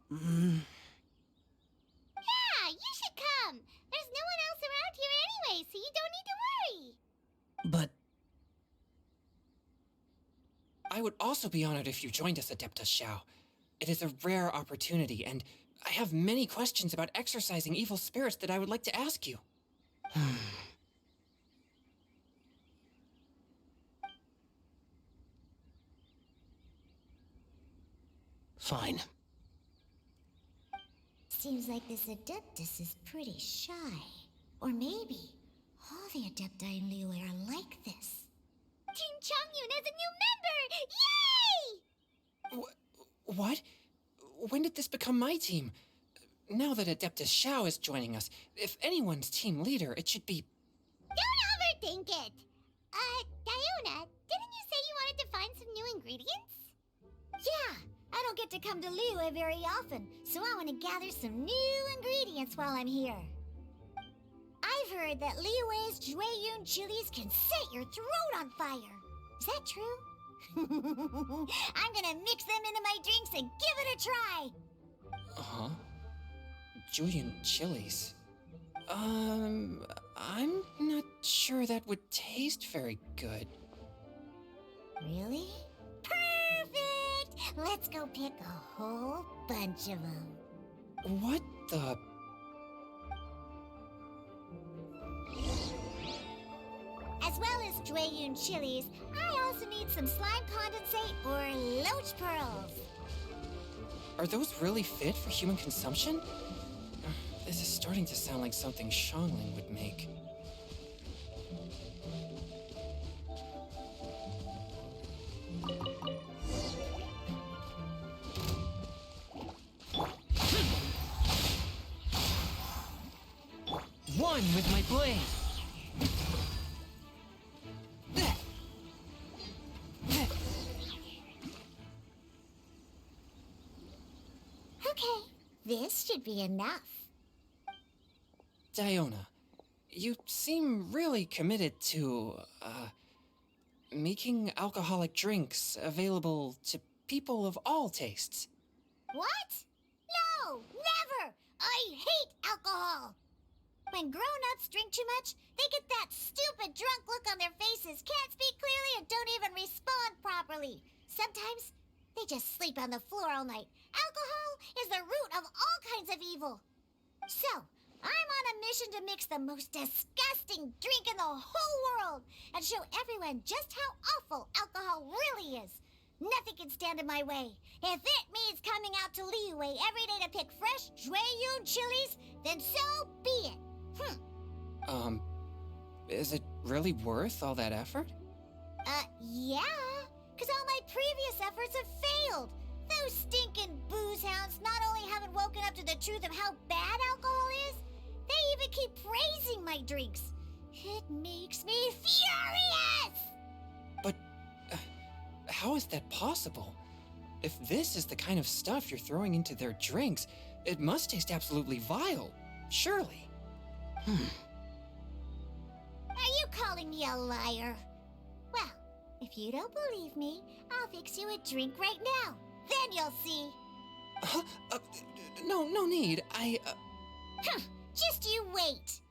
Yeah, you should come. There's no one else around here anyway, so you don't need to worry. But I would also be honored if you joined us, Adeptus Shao. It is a rare opportunity, and I have many questions about exorcising evil spirits that I would like to ask you. fine. Seems like this Adeptus is pretty shy. Or maybe all the Adepti in Liyue are like this. Team Chongyun has a new member! Yay! What? When did this become my team? Now that Adeptus Shao is joining us, if anyone's team leader, it should be... Don't overthink it! Diona, didn't you say you wanted to find some new ingredients? Yeah, I don't get to come to Liyue very often, so I want to gather some new ingredients while I'm here. I've heard that Liyue's Jueyun chilies can set your throat on fire. Is that true? I'm gonna mix them into my drinks and give it a try. Uh-huh. Julian chilies. I'm not sure that would taste very good. Really? Perfect! Let's go pick a whole bunch of them. What the... As well as Jueyun chilies, I also need some slime condensate or loach pearls. Are those really fit for human consumption? This is starting to sound like something Xiangling would make. One with my blade. Okay, this should be enough. Diona, you seem really committed to, making alcoholic drinks available to people of all tastes. What? No, never! I hate alcohol! When grown-ups drink too much, they get that stupid drunk look on their faces, can't speak clearly, and don't even respond properly. Sometimes, they just sleep on the floor all night. Alcohol is the root of all kinds of evil. So, I'm on a mission to mix the most disgusting drink in the whole world and show everyone just how awful alcohol really is. Nothing can stand in my way. If it means coming out to Liyue every day to pick fresh Jueyun chilies, then so be it. Is it really worth all that effort? Yeah. Because all my previous efforts have failed. Those stinking booze hounds not only haven't woken up to the truth of how bad alcohol is, they even keep praising my drinks. It makes me furious! But how is that possible? If this is the kind of stuff you're throwing into their drinks, it must taste absolutely vile, surely. Are you calling me a liar? Well, if you don't believe me, I'll fix you a drink right now. Then you'll see. No need. Just you wait.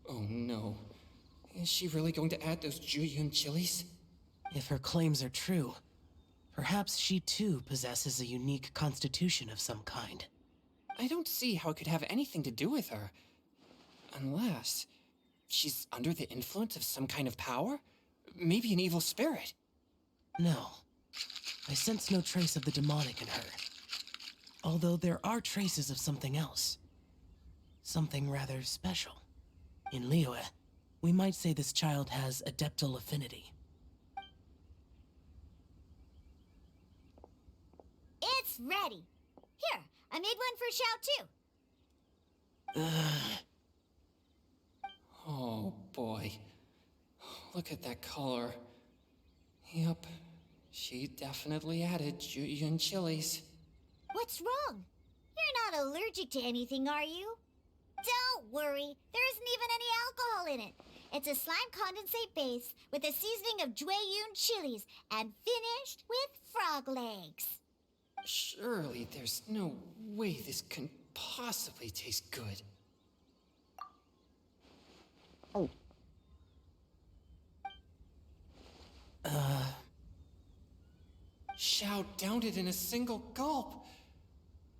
Oh no. Is she really going to add those Jueyun chilies? If her claims are true, perhaps she too possesses a unique constitution of some kind. I don't see how it could have anything to do with her. Unless she's under the influence of some kind of power? Maybe an evil spirit. No. I sense no trace of the demonic in her. Although there are traces of something else. Something rather special. In Liyue, we might say this child has adeptal affinity. It's ready. Here, I made one for Xiao too. Oh boy. Look at that color. Yep. She definitely added Jueyun chilies. What's wrong? You're not allergic to anything, are you? Don't worry, there isn't even any alcohol in it. It's a slime condensate base with a seasoning of Jueyun chilies and finished with frog legs. Surely there's no way this can possibly taste good. Oh. Xiao downed it in a single gulp.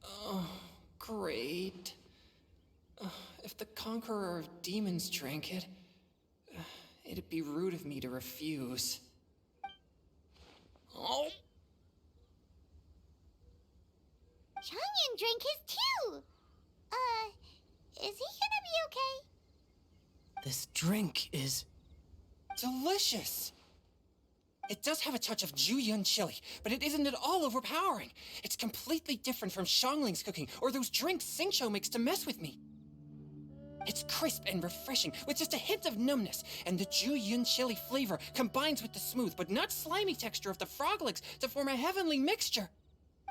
Oh, great. If the Conqueror of Demons drank it, it'd be rude of me to refuse. Oh! Changyan drank his too. Is he gonna be okay? This drink is... Delicious! It does have a touch of Jueyun chili, but it isn't at all overpowering. It's completely different from Xiangling's cooking or those drinks Xingqiu makes to mess with me. It's crisp and refreshing, with just a hint of numbness, and the Jueyun chili flavor combines with the smooth but not slimy texture of the frog legs to form a heavenly mixture.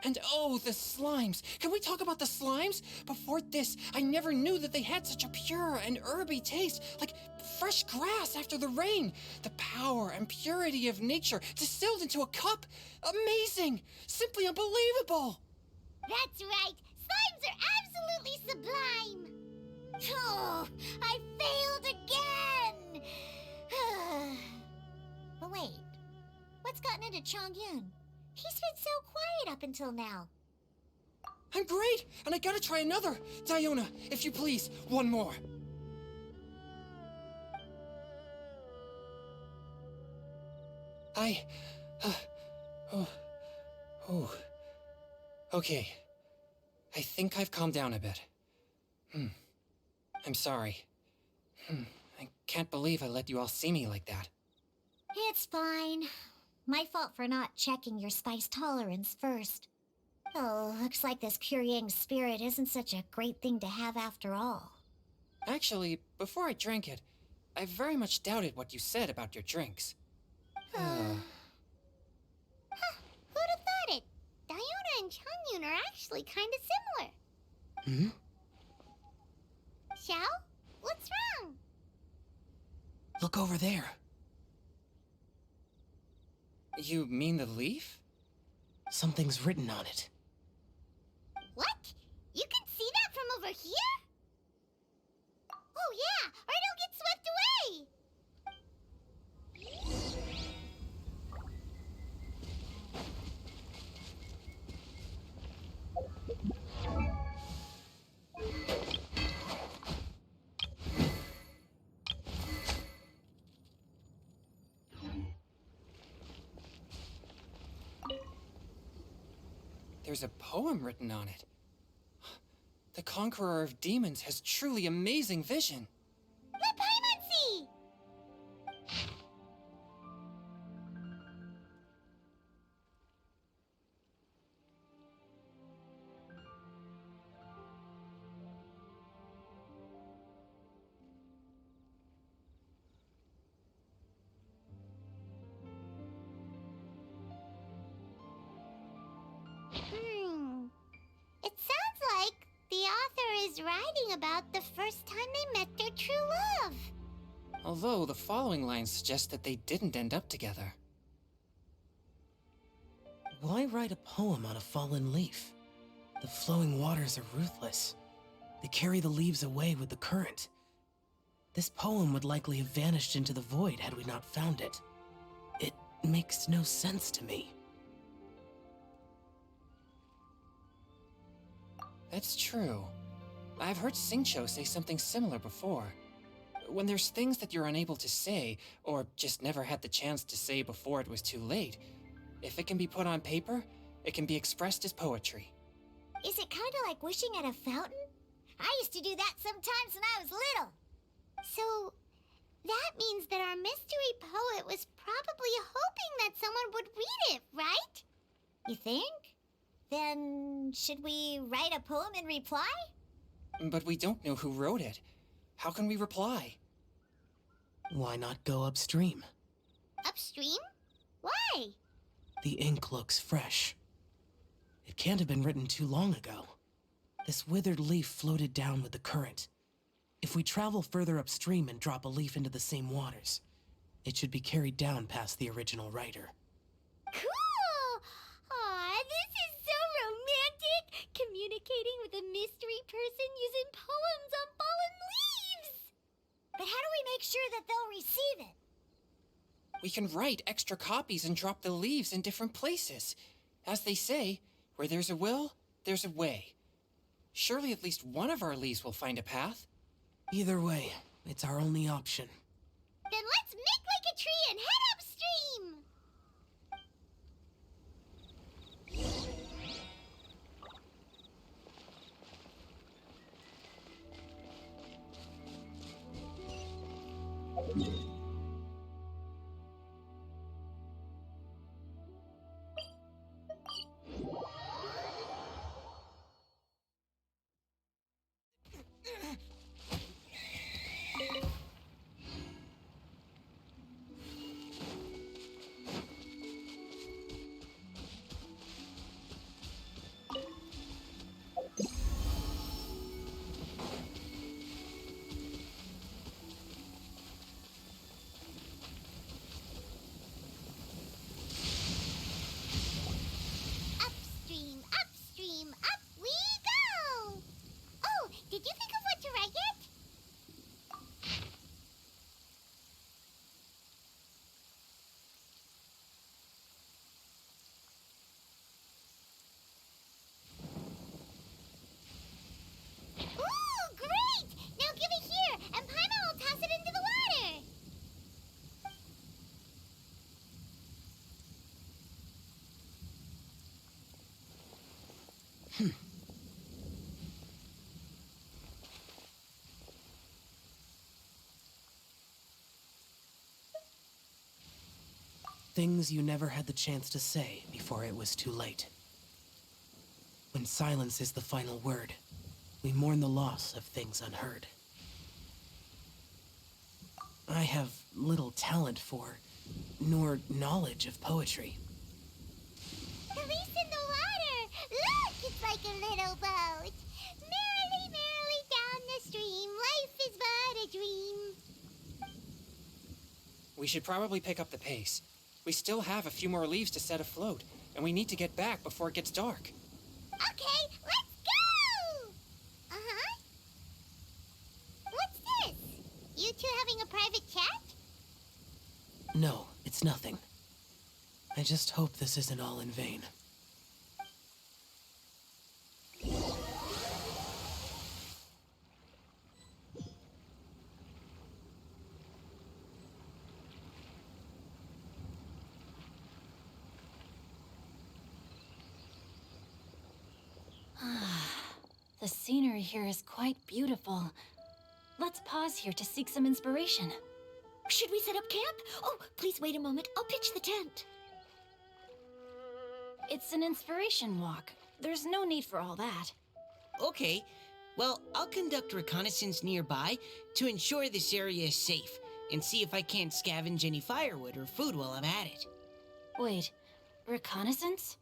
And oh, the slimes! Can we talk about the slimes? Before this, I never knew that they had such a pure and herby taste, like fresh grass after the rain. The power and purity of nature distilled into a cup. Amazing! Simply unbelievable! That's right. Slimes are absolutely sublime. Oh, I failed again. But wait, what's gotten into Chongyun? He's been so quiet up until now. I'm great, and I gotta try another. Diona, if you please, one more. Okay. I think I've calmed down a bit. I'm sorry. I can't believe I let you all see me like that. It's fine. My fault for not checking your spice tolerance first. Oh, looks like this pure yang spirit isn't such a great thing to have after all. Actually, before I drank it, I very much doubted what you said about your drinks. Who'd have thought it? Diona and Chongyun are actually kind of similar. Xiao? What's wrong? Look over there. You mean the leaf? Something's written on it. What? You can see that from over here? Oh yeah, or it'll get swept away! There's a poem written on it. The Conqueror of Demons has truly amazing vision. Let Paimon see! It sounds like the author is writing about the first time they met their true love. Although the following lines suggest that they didn't end up together. Why write a poem on a fallen leaf? The flowing waters are ruthless. They carry the leaves away with the current. This poem would likely have vanished into the void had we not found it. It makes no sense to me. That's true. I've heard Xingqiu say something similar before. When there's things that you're unable to say, or just never had the chance to say before it was too late, If it can be put on paper, it can be expressed as poetry. Is it kind of like wishing at a fountain? I used to do that sometimes when I was little. So, that means that our mystery poet was probably hoping that someone would read it, right? You think? Then, should we write a poem in reply? But we don't know who wrote it. How can we reply? Why not go upstream? Upstream? Why? The ink looks fresh. It can't have been written too long ago. This withered leaf floated down with the current. If we travel further upstream and drop a leaf into the same waters, it should be carried down past the original writer. Cool! Aw, this is so romantic! Communicating with a mystery person using poems on fallen leaves! But how do we make sure that they'll receive it? We can write extra copies and drop the leaves in different places. As they say, where there's a will, there's a way. Surely at least one of our leaves will find a path. Either way, it's our only option. Then let's make like a tree and head upstream! Upstream, upstream, up we go! Oh, did you think of what to write yet? Ooh, great! Now give it here, and Paimon will toss it into the water! Things you never had the chance to say before it was too late. When silence is the final word, we mourn the loss of things unheard. I have little talent for, nor knowledge of poetry. The leaf's in the water! Look, it's like a little boat! Merrily, merrily down the stream, life is but a dream. We should probably pick up the pace. We still have a few more leaves to set afloat, and we need to get back before it gets dark. Okay, let's go! Uh-huh. What's this? You two having a private chat? No, it's nothing. I just hope this isn't all in vain. The scenery here is quite beautiful. Let's pause here to seek some inspiration. Should we set up camp? Oh, please wait a moment. I'll pitch the tent. It's an inspiration walk. There's no need for all that. Okay, well, I'll conduct reconnaissance nearby to ensure this area is safe and see if I can't scavenge any firewood or food while I'm at it. Wait, reconnaissance?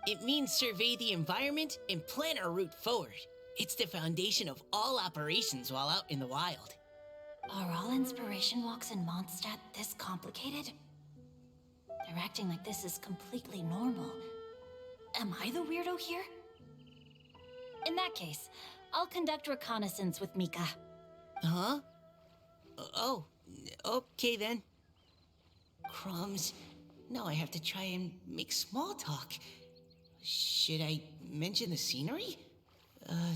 It means survey the environment and plan our route forward. It's the foundation of all operations while out in the wild. Are all inspiration walks in Mondstadt this complicated? They're acting like this is completely normal. Am I the weirdo here? In that case, I'll conduct reconnaissance with Mika. Huh? Oh, okay then. Crumbs. Now I have to try and make small talk. Should I mention the scenery?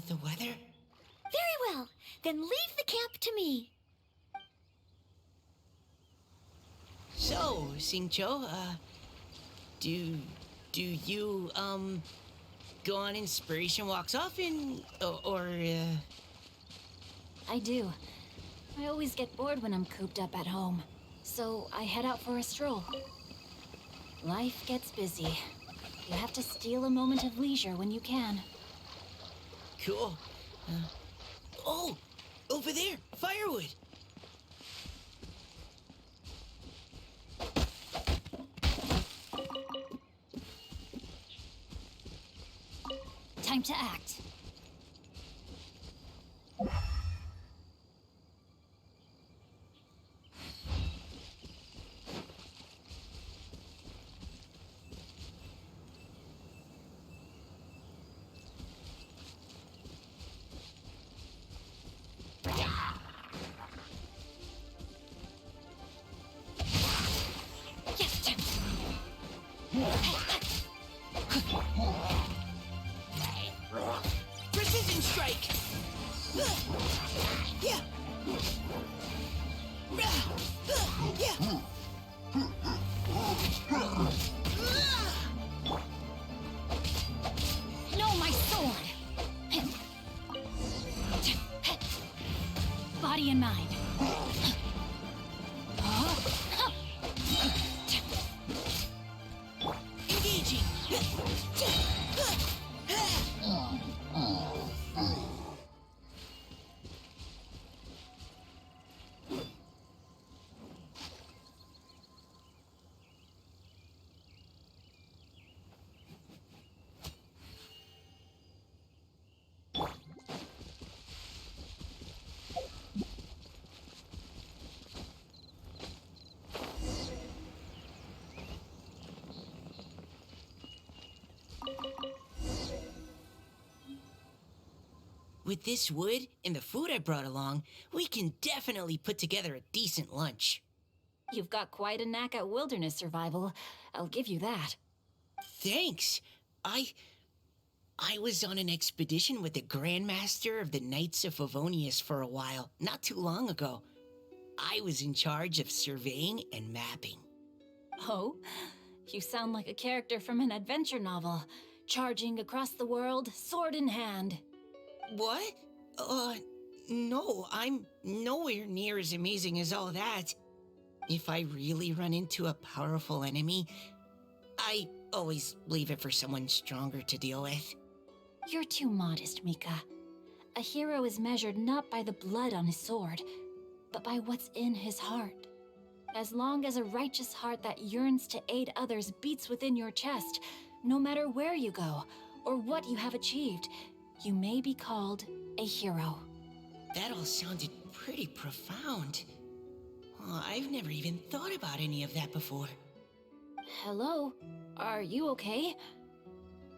The weather? Very well. Then leave the camp to me. So, Xingqiu, Do you, go on inspiration walks often? I do. I always get bored when I'm cooped up at home, so I head out for a stroll. Life gets busy. You have to steal a moment of leisure when you can. Cool. Oh! Over there! Firewood! Time to act. Precision strike! Yeah! Yeah! No, my sword! Body and mind. Engaging! With this wood and the food I brought along, we can definitely put together a decent lunch. You've got quite a knack at wilderness survival. I'll give you that. Thanks. I was on an expedition with the Grandmaster of the Knights of Favonius for a while, not too long ago. I was in charge of surveying and mapping. Oh? You sound like a character from an adventure novel. Charging across the world, sword in hand. What? No, I'm nowhere near as amazing as all that. If I really run into a powerful enemy, I always leave it for someone stronger to deal with. You're too modest, Mika. A hero is measured not by the blood on his sword, but by what's in his heart. As long as a righteous heart that yearns to aid others beats within your chest, no matter where you go or what you have achieved, you may be called a hero. That all sounded pretty profound. Oh, I've never even thought about any of that before. Hello? Are you okay?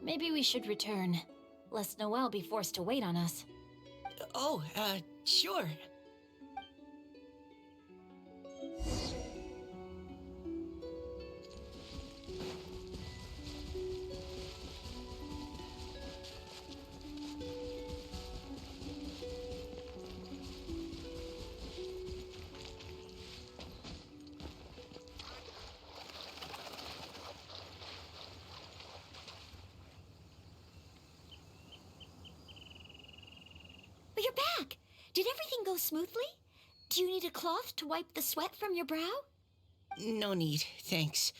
Maybe we should return, lest Noelle be forced to wait on us. Oh, sure. But you're back! Did everything go smoothly? Do you need a cloth to wipe the sweat from your brow? No need, thanks.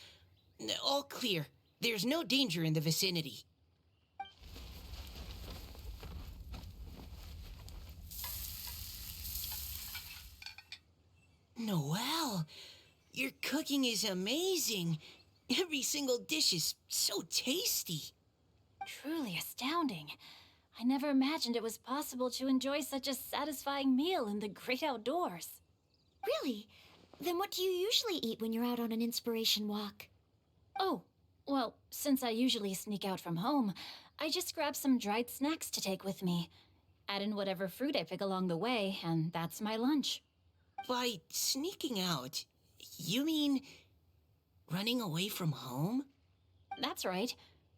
All clear. There's no danger in the vicinity. Noelle, your cooking is amazing. Every single dish is so tasty. Truly astounding. I never imagined it was possible to enjoy such a satisfying meal in the great outdoors. Really? Then what do you usually eat when you're out on an inspiration walk? Oh, well, since I usually sneak out from home, I just grab some dried snacks to take with me. Add in whatever fruit I pick along the way, and that's my lunch. By sneaking out, you mean running away from home? That's right.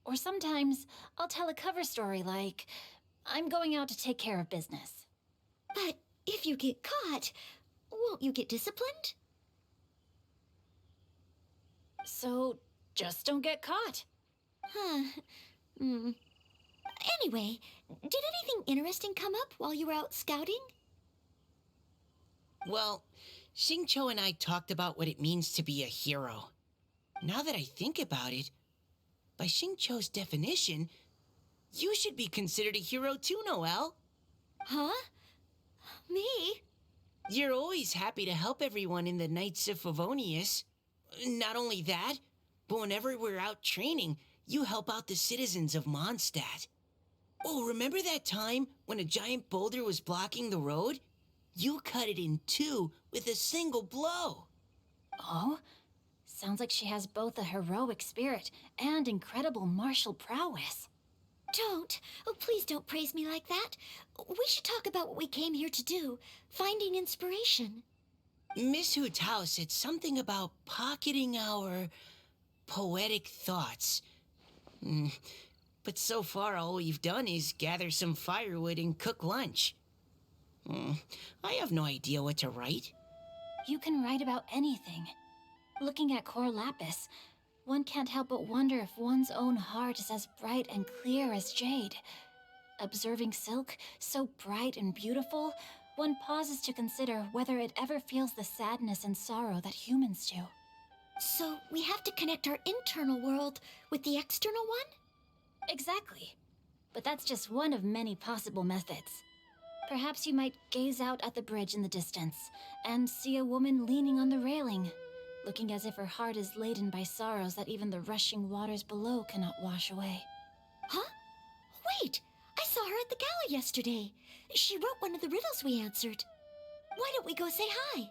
Or sometimes I'll tell a cover story like, I'm going out to take care of business. But if you get caught, won't you get disciplined? So, Just don't get caught. Huh. Anyway, did anything interesting come up while you were out scouting? Well, Xingqiu and I talked about what it means to be a hero. Now that I think about it, by Xingqiu's definition, you should be considered a hero too, Noelle. Huh? Me? You're always happy to help everyone in the Knights of Favonius. Not only that, but whenever we're out training, you help out the citizens of Mondstadt. Oh, remember that time when a giant boulder was blocking the road? You cut it in two with a single blow. Oh? Sounds like she has both a heroic spirit and incredible martial prowess. Don't. Oh, please don't praise me like that. We should talk about what we came here to do. Finding inspiration. Miss Hu Tao said something about pocketing our poetic thoughts. But so far, all we've done is gather some firewood and cook lunch. I have no idea what to write. You can write about anything. Looking at Cor Lapis, one can't help but wonder if one's own heart is as bright and clear as jade. Observing silk, so bright and beautiful, one pauses to consider whether it ever feels the sadness and sorrow that humans do. So we have to connect our internal world with the external one? Exactly. But that's just one of many possible methods. Perhaps you might gaze out at the bridge in the distance and see a woman leaning on the railing, looking as if her heart is laden by sorrows that even the rushing waters below cannot wash away. Huh? Wait! I saw her at the gala yesterday. She wrote one of the riddles we answered. Why don't we go say hi?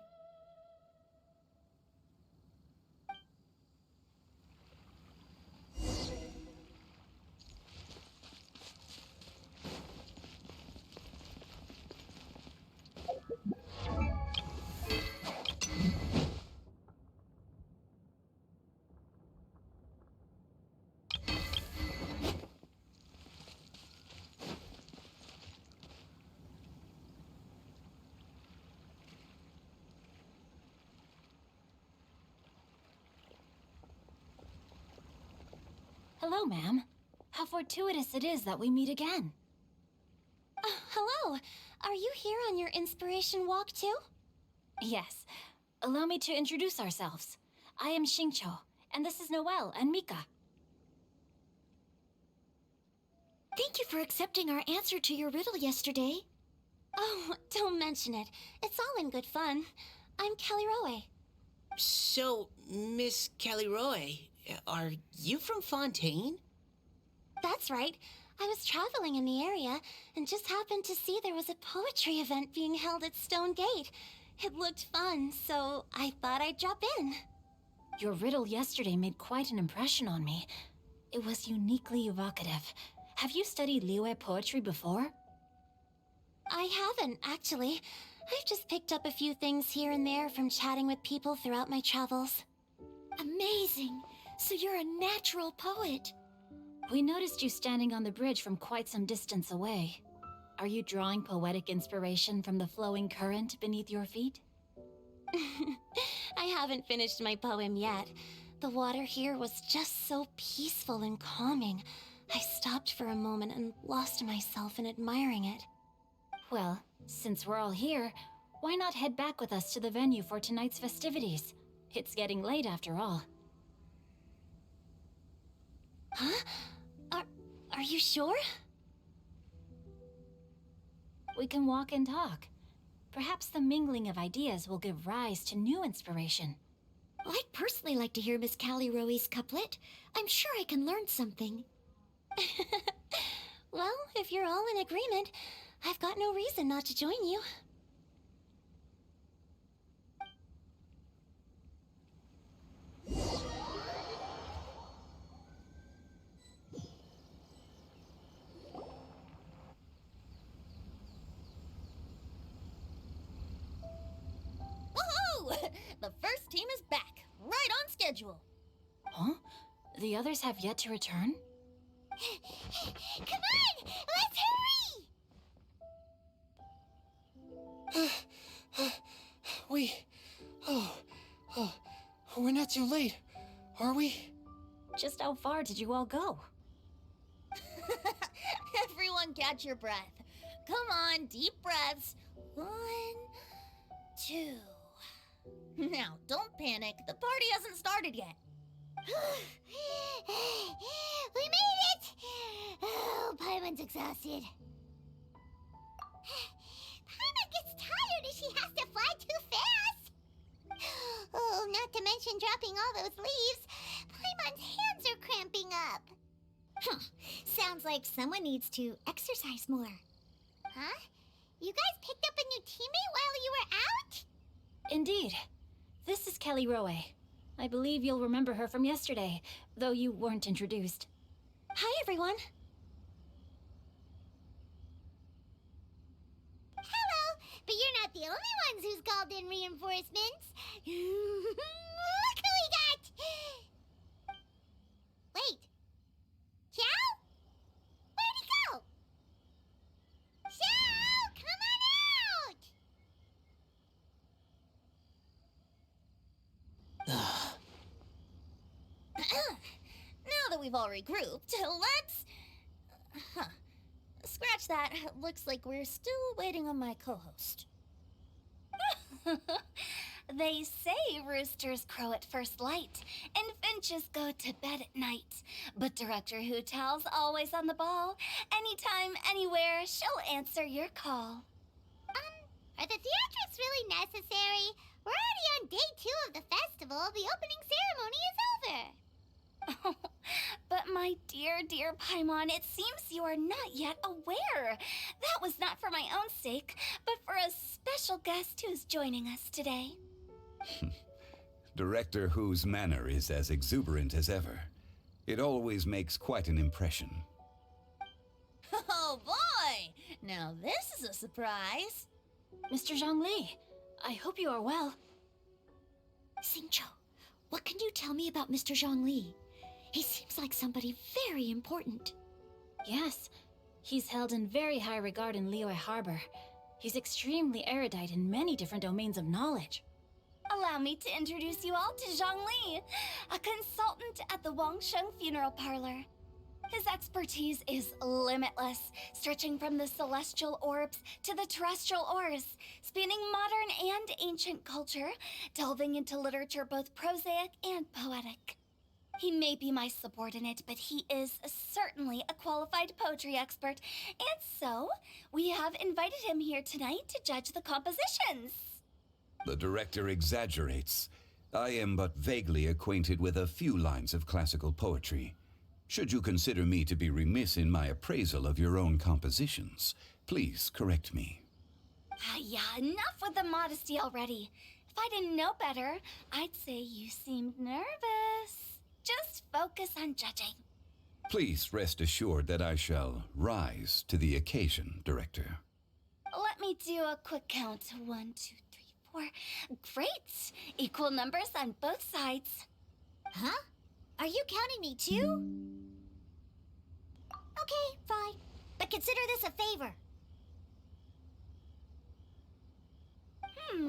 Hello, ma'am. How fortuitous it is that we meet again. Hello. Are you here on your inspiration walk too? Yes. Allow me to introduce ourselves. I am Xingqiu, and this is Noelle and Mika. Thank you for accepting our answer to your riddle yesterday. Oh, don't mention it. It's all in good fun. I'm Kelly Roe. So, Miss Caliroe, are you from Fontaine? That's right. I was traveling in the area and just happened to see there was a poetry event being held at Stone Gate. It looked fun, so I thought I'd drop in. Your riddle yesterday made quite an impression on me. It was uniquely evocative. Have you studied Liyue poetry before? I haven't, actually. I've just picked up a few things here and there from chatting with people throughout my travels. Amazing! So you're a natural poet. We noticed you standing on the bridge from quite some distance away. Are you drawing poetic inspiration from the flowing current beneath your feet? I haven't finished my poem yet. The water here was just so peaceful and calming. I stopped for a moment and lost myself in admiring it. Well, since we're all here, why not head back with us to the venue for tonight's festivities? It's getting late after all. Huh? Are you sure? We can walk and talk. Perhaps the mingling of ideas will give rise to new inspiration. Well, I'd personally like to hear Miss Callie Roe's couplet. I'm sure I can learn something. Well, if you're all in agreement, I've got no reason not to join you. Woohoo! The first team is back, right on schedule. Huh? The others have yet to return? Come on! Let's hurry! We're not too late, are we? Just how far did you all go? Everyone catch your breath. Come on, deep breaths. 1, 2. Now, don't panic. The party hasn't started yet. We made it! Oh, Paimon's exhausted. Paimon gets tired if she has to fly too fast. Oh, not to mention dropping all those leaves. Paimon's hands are cramping up. Sounds like someone needs to exercise more. Huh? You guys picked up a new teammate while you were out? Indeed. This is Kelly Rowe. I believe you'll remember her from yesterday, though you weren't introduced. Hi, everyone. Hello, but you're not the only ones who's called in reinforcements. Look who we got! Wait. Xiao? Where'd he go? Xiao, come on out! Now that we've all regrouped, let's... Scratch that. Looks like we're still waiting on my co-host. They say roosters crow at first light, and finches go to bed at night. But Director Hu Tao's always on the ball. Anytime, anywhere, she'll answer your call. Are the theatrics really necessary? We're already on day 2 of the festival. The opening ceremony is over. But my dear, dear Paimon, it seems you are not yet aware. That was not for my own sake, but for a special guest who's joining us today. Director Hu's manner is as exuberant as ever. It always makes quite an impression. Oh boy! Now this is a surprise. Mr. Zhongli, I hope you are well. Xingqiu, what can you tell me about Mr. Zhongli? He seems like somebody very important. Yes, he's held in very high regard in Liyue Harbor. He's extremely erudite in many different domains of knowledge. Allow me to introduce you all to Zhongli, a consultant at the Wangsheng Funeral Parlor. His expertise is limitless, stretching from the celestial orbs to the terrestrial ores, spanning modern and ancient culture, delving into literature both prosaic and poetic. He may be my subordinate, but he is certainly a qualified poetry expert, and so we have invited him here tonight to judge the compositions. The director exaggerates. I am but vaguely acquainted with a few lines of classical poetry. Should you consider me to be remiss in my appraisal of your own compositions, please correct me. Yeah, enough with the modesty already. If I didn't know better, I'd say you seemed nervous. Just focus on judging. Please rest assured that I shall rise to the occasion, Director. Let me do a quick count. 1, 2, 3, 4. Great! Equal numbers on both sides. Huh? Are you counting me too? Okay, fine. But consider this a favor.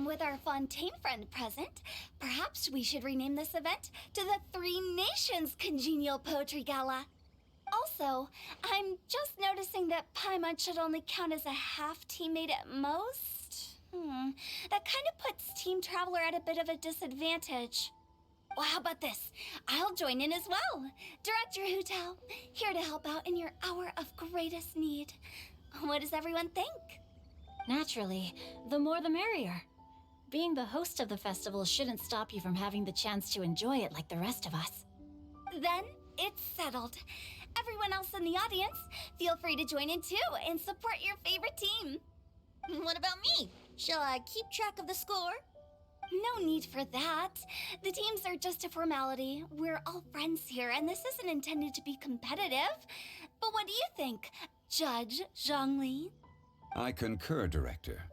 With our Fontaine friend present, perhaps we should rename this event to the Three Nations Congenial Poetry Gala. Also, I'm just noticing that Paimon should only count as a half teammate at most. That kind of puts Team Traveler at a bit of a disadvantage. Well, how about this? I'll join in as well. Director Hu Tao, here to help out in your hour of greatest need. What does everyone think? Naturally, the more the merrier. Being the host of the festival shouldn't stop you from having the chance to enjoy it like the rest of us. Then it's settled. Everyone else in the audience, feel free to join in too and support your favorite team. What about me? Shall I keep track of the score? No need for that. The teams are just a formality. We're all friends here, and this isn't intended to be competitive. But what do you think, Judge Zhongli? I concur, Director.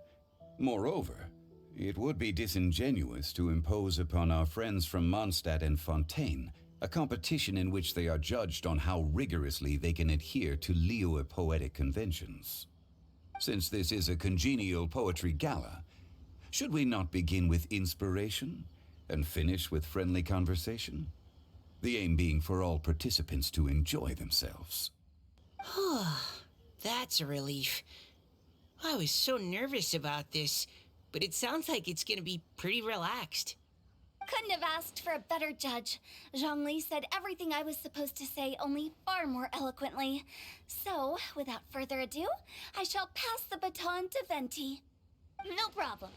Moreover, it would be disingenuous to impose upon our friends from Mondstadt and Fontaine a competition in which they are judged on how rigorously they can adhere to Liyue poetic conventions. Since this is a congenial poetry gala, should we not begin with inspiration and finish with friendly conversation? the aim being for all participants to enjoy themselves. That's a relief. I was so nervous about this, but it sounds like it's gonna be pretty relaxed. Couldn't have asked for a better judge. Zhongli said everything I was supposed to say, only far more eloquently. So, without further ado, I shall pass the baton to Venti. No problem.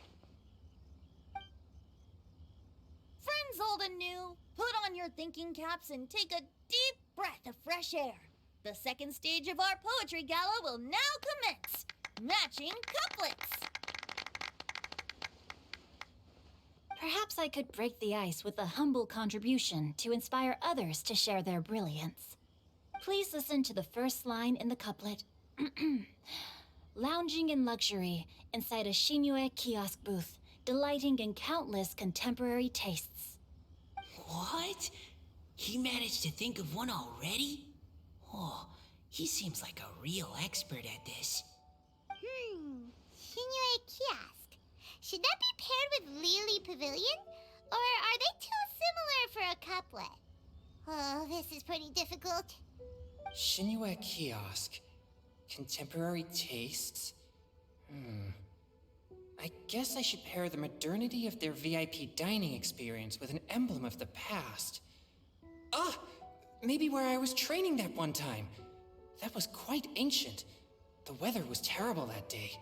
Friends old and new, put on your thinking caps and take a deep breath of fresh air. The second stage of our poetry gala will now commence. Matching couplets. Perhaps I could break the ice with a humble contribution to inspire others to share their brilliance. Please listen to the first line in the couplet. Lounging in luxury inside a Shinue kiosk booth, delighting in countless contemporary tastes. What? He managed to think of one already? Oh, he seems like a real expert at this. Shinue Kiosk. Should that be paired with Lily Pavilion? Or are they too similar for a couplet? Oh, this is pretty difficult. Shinue Kiosk. Contemporary tastes? I guess I should pair the modernity of their VIP dining experience with an emblem of the past. Ah! Maybe where I was training that one time. That was quite ancient. The weather was terrible that day.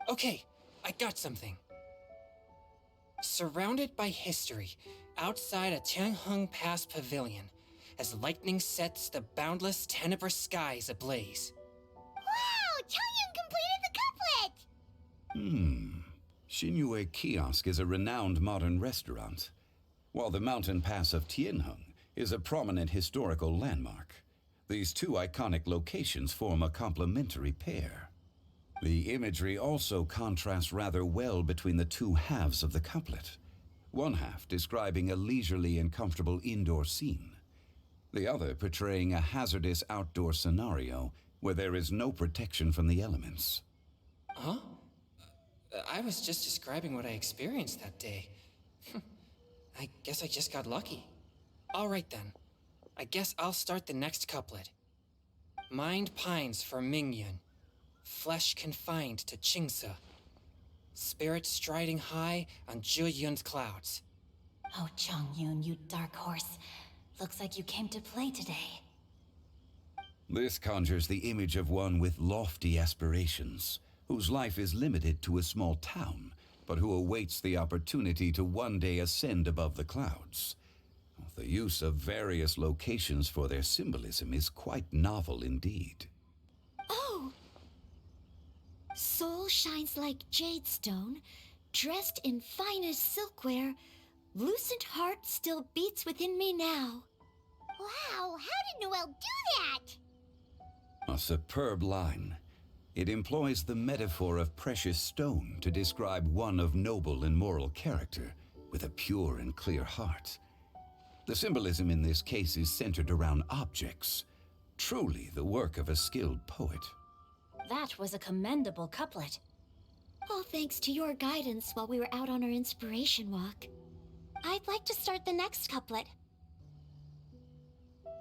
Okay, I got something. Surrounded by history, outside a Tianheng Pass pavilion, as lightning sets the boundless tenebrous skies ablaze. Wow! Chongyun completed the couplet! Shinue Kiosk is a renowned modern restaurant, while the mountain pass of Tianheng is a prominent historical landmark. These two iconic locations form a complementary pair. The imagery also contrasts rather well between the two halves of the couplet. One half describing a leisurely and comfortable indoor scene, the other portraying a hazardous outdoor scenario where there is no protection from the elements. Huh? I was just describing what I experienced that day. I guess I just got lucky. All right then. I guess I'll start the next couplet. Mind pines for Mingyun, flesh confined to Qingse, spirit striding high on Zheyun's clouds. Oh, Chongyun, you dark horse. Looks like you came to play today. This conjures the image of one with lofty aspirations, whose life is limited to a small town, but who awaits the opportunity to one day ascend above the clouds. The use of various locations for their symbolism is quite novel indeed. Oh! Soul shines like jadestone, dressed in finest silkware. Lucent heart still beats within me now. Wow, how did Noelle do that? A superb line. It employs the metaphor of precious stone to describe one of noble and moral character, with a pure and clear heart. The symbolism in this case is centered around objects, truly the work of a skilled poet. That was a commendable couplet. All thanks to your guidance while we were out on our inspiration walk. I'd like to start the next couplet.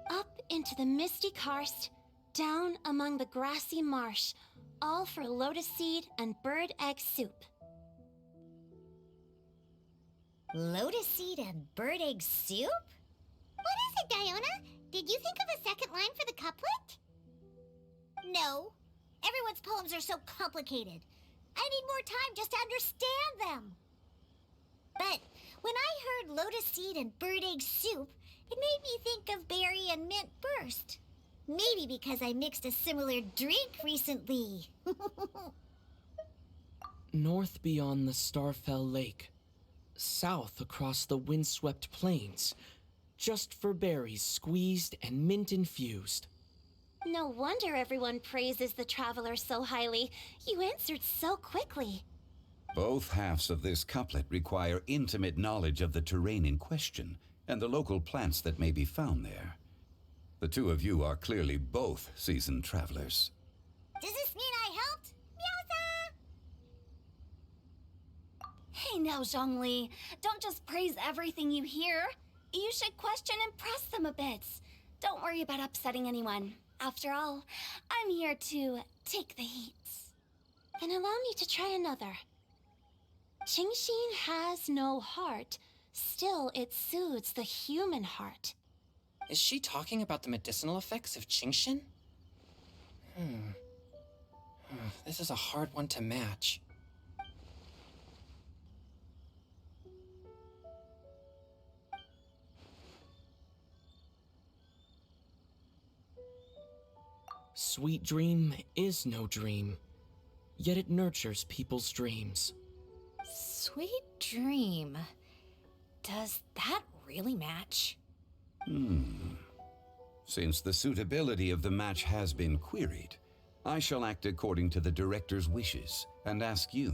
Up into the misty karst, down among the grassy marsh, all for lotus seed and bird egg soup. Lotus seed and bird egg soup? What is it, Diona? Did you think of a second line for the couplet? No. Everyone's poems are so complicated. I need more time just to understand them. But when I heard lotus seed and bird egg soup, it made me think of berry and mint burst. Maybe because I mixed a similar drink recently. North beyond the Starfell Lake. South across the windswept plains. Just for berries squeezed and mint infused. No wonder everyone praises the traveler so highly. You answered so quickly. Both halves of this couplet require intimate knowledge of the terrain in question and the local plants that may be found there. The two of you are clearly both seasoned travelers. Does this mean I helped? Meowza! Hey now, Zhongli. Don't just praise everything you hear. You should question and press them a bit. Don't worry about upsetting anyone. After all, I'm here to take the heat. Then allow me to try another. Qingxin has no heart. Still, it soothes the human heart. Is she talking about the medicinal effects of Qingxin? This is a hard one to match. Sweet dream is no dream, yet it nurtures people's dreams. Sweet dream. Does that really match? Since the suitability of the match has been queried, I shall act according to the director's wishes and ask you,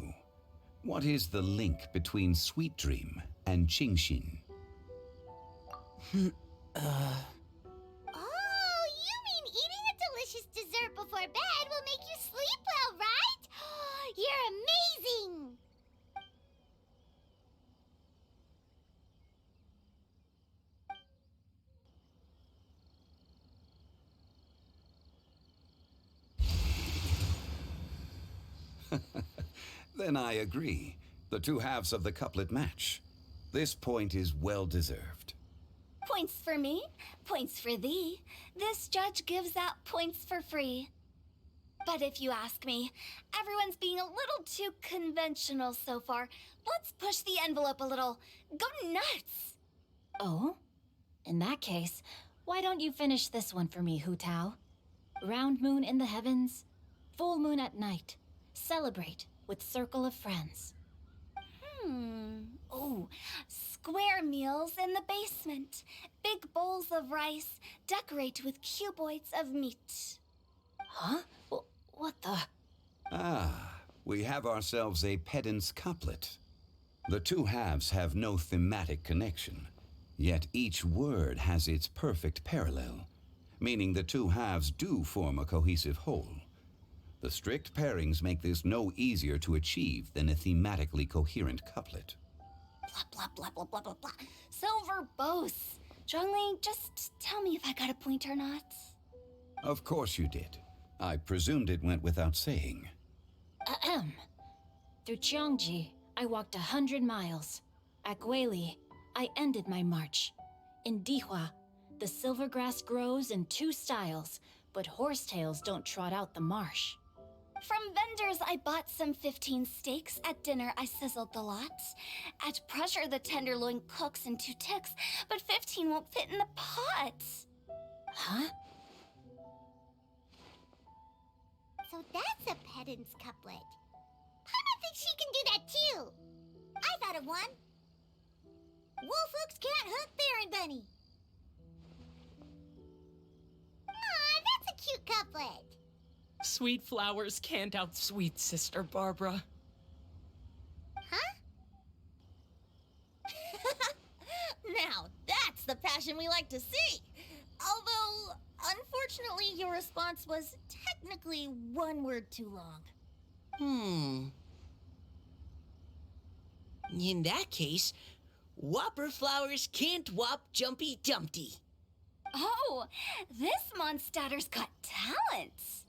what is the link between Sweet Dream and Qingxin? Oh, you mean eating a delicious dessert before bed will make you sleep well, right? You're amazing! Then I agree. The two halves of the couplet match. This point is well deserved. Points for me, points for thee. This judge gives out points for free. But if you ask me, everyone's being a little too conventional so far. Let's push the envelope a little. Go nuts! Oh? In that case, why don't you finish this one for me, Hu Tao? Round moon in the heavens, full moon at night. Celebrate with circle of friends. Oh, square meals in the basement. Big bowls of rice. Decorate with cuboids of meat. Huh? What the? We have ourselves a pedant's couplet. The two halves have no thematic connection, yet each word has its perfect parallel, meaning the two halves do form a cohesive whole. The strict pairings make this no easier to achieve than a thematically coherent couplet. Blah, blah, blah, blah, blah, blah, blah. So verbose. Zhongli, just tell me if I got a point or not. Of course you did. I presumed it went without saying. Ahem. Through Cheongji, I walked 100 miles. At Guili, I ended my march. In Dihua, the silver grass grows in 2 styles, but horsetails don't trot out the marsh. From vendors, I bought some 15 steaks. At dinner, I sizzled the lot. At pressure, the tenderloin cooks in 2 ticks, but 15 won't fit in the pot. Huh? So that's a pedant's couplet. Paimon thinks she can do that too. I thought of one. Wolfooks can't hook Baron Bunny. Aw, that's a cute couplet. Sweet flowers can't outsweet Sister Barbara. Huh? Now, that's the passion we like to see. Although, unfortunately, your response was technically 1 word too long. In that case, Whopper flowers can't whop Jumpy Dumpty. Oh, this Mondstadter's got talents.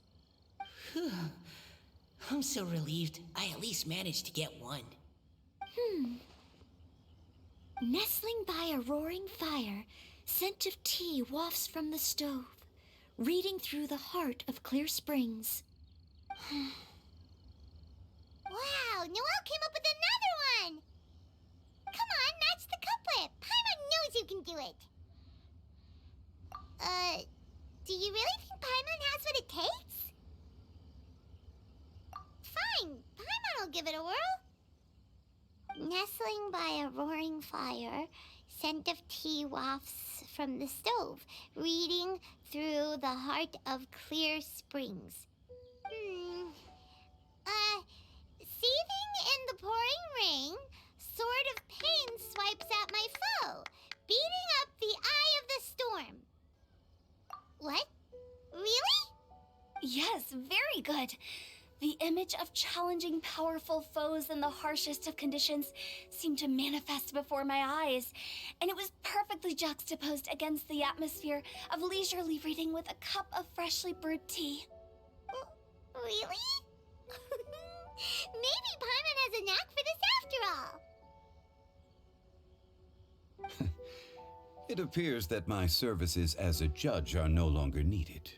I'm so relieved I at least managed to get one. Nestling by a roaring fire, scent of tea wafts from the stove, reading through the heart of clear springs. Wow, Noelle came up with another one. Come on, match the couplet. Paimon knows you can do it. Do you really think Paimon has what it takes? Fine, Paimon will give it a whirl. Nestling by a roaring fire, scent of tea wafts from the stove, reading through the heart of clear springs. Seething in the pouring rain, sword of pain swipes at my foe, beating up the eye of the storm. What? Really? Yes, very good. The image of challenging powerful foes in the harshest of conditions seemed to manifest before my eyes, and it was perfectly juxtaposed against the atmosphere of leisurely reading with a cup of freshly brewed tea. Really? Maybe Paimon has a knack for this after all. It appears that my services as a judge are no longer needed.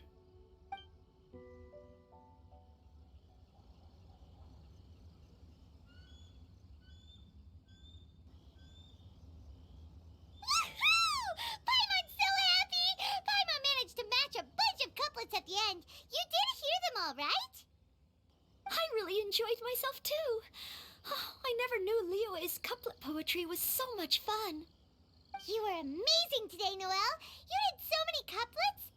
Paimon's so happy! Paimon managed to match a bunch of couplets at the end. You did hear them all, right? I really enjoyed myself too. Oh, I never knew Liyue's couplet poetry was so much fun. You were amazing today, Noelle. You did so many couplets.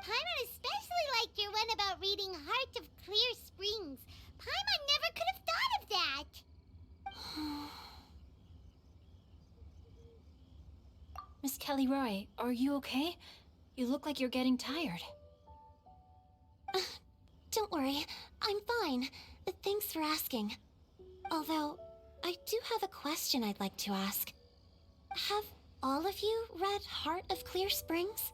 Paimon especially liked your one about reading Heart of Clear Springs. Paimon never could have thought of that. Miss Kelly Roy, are you okay? You look like you're getting tired. Don't worry, I'm fine. Thanks for asking. Although, I do have a question I'd like to ask. Have all of you read Heart of Clear Springs?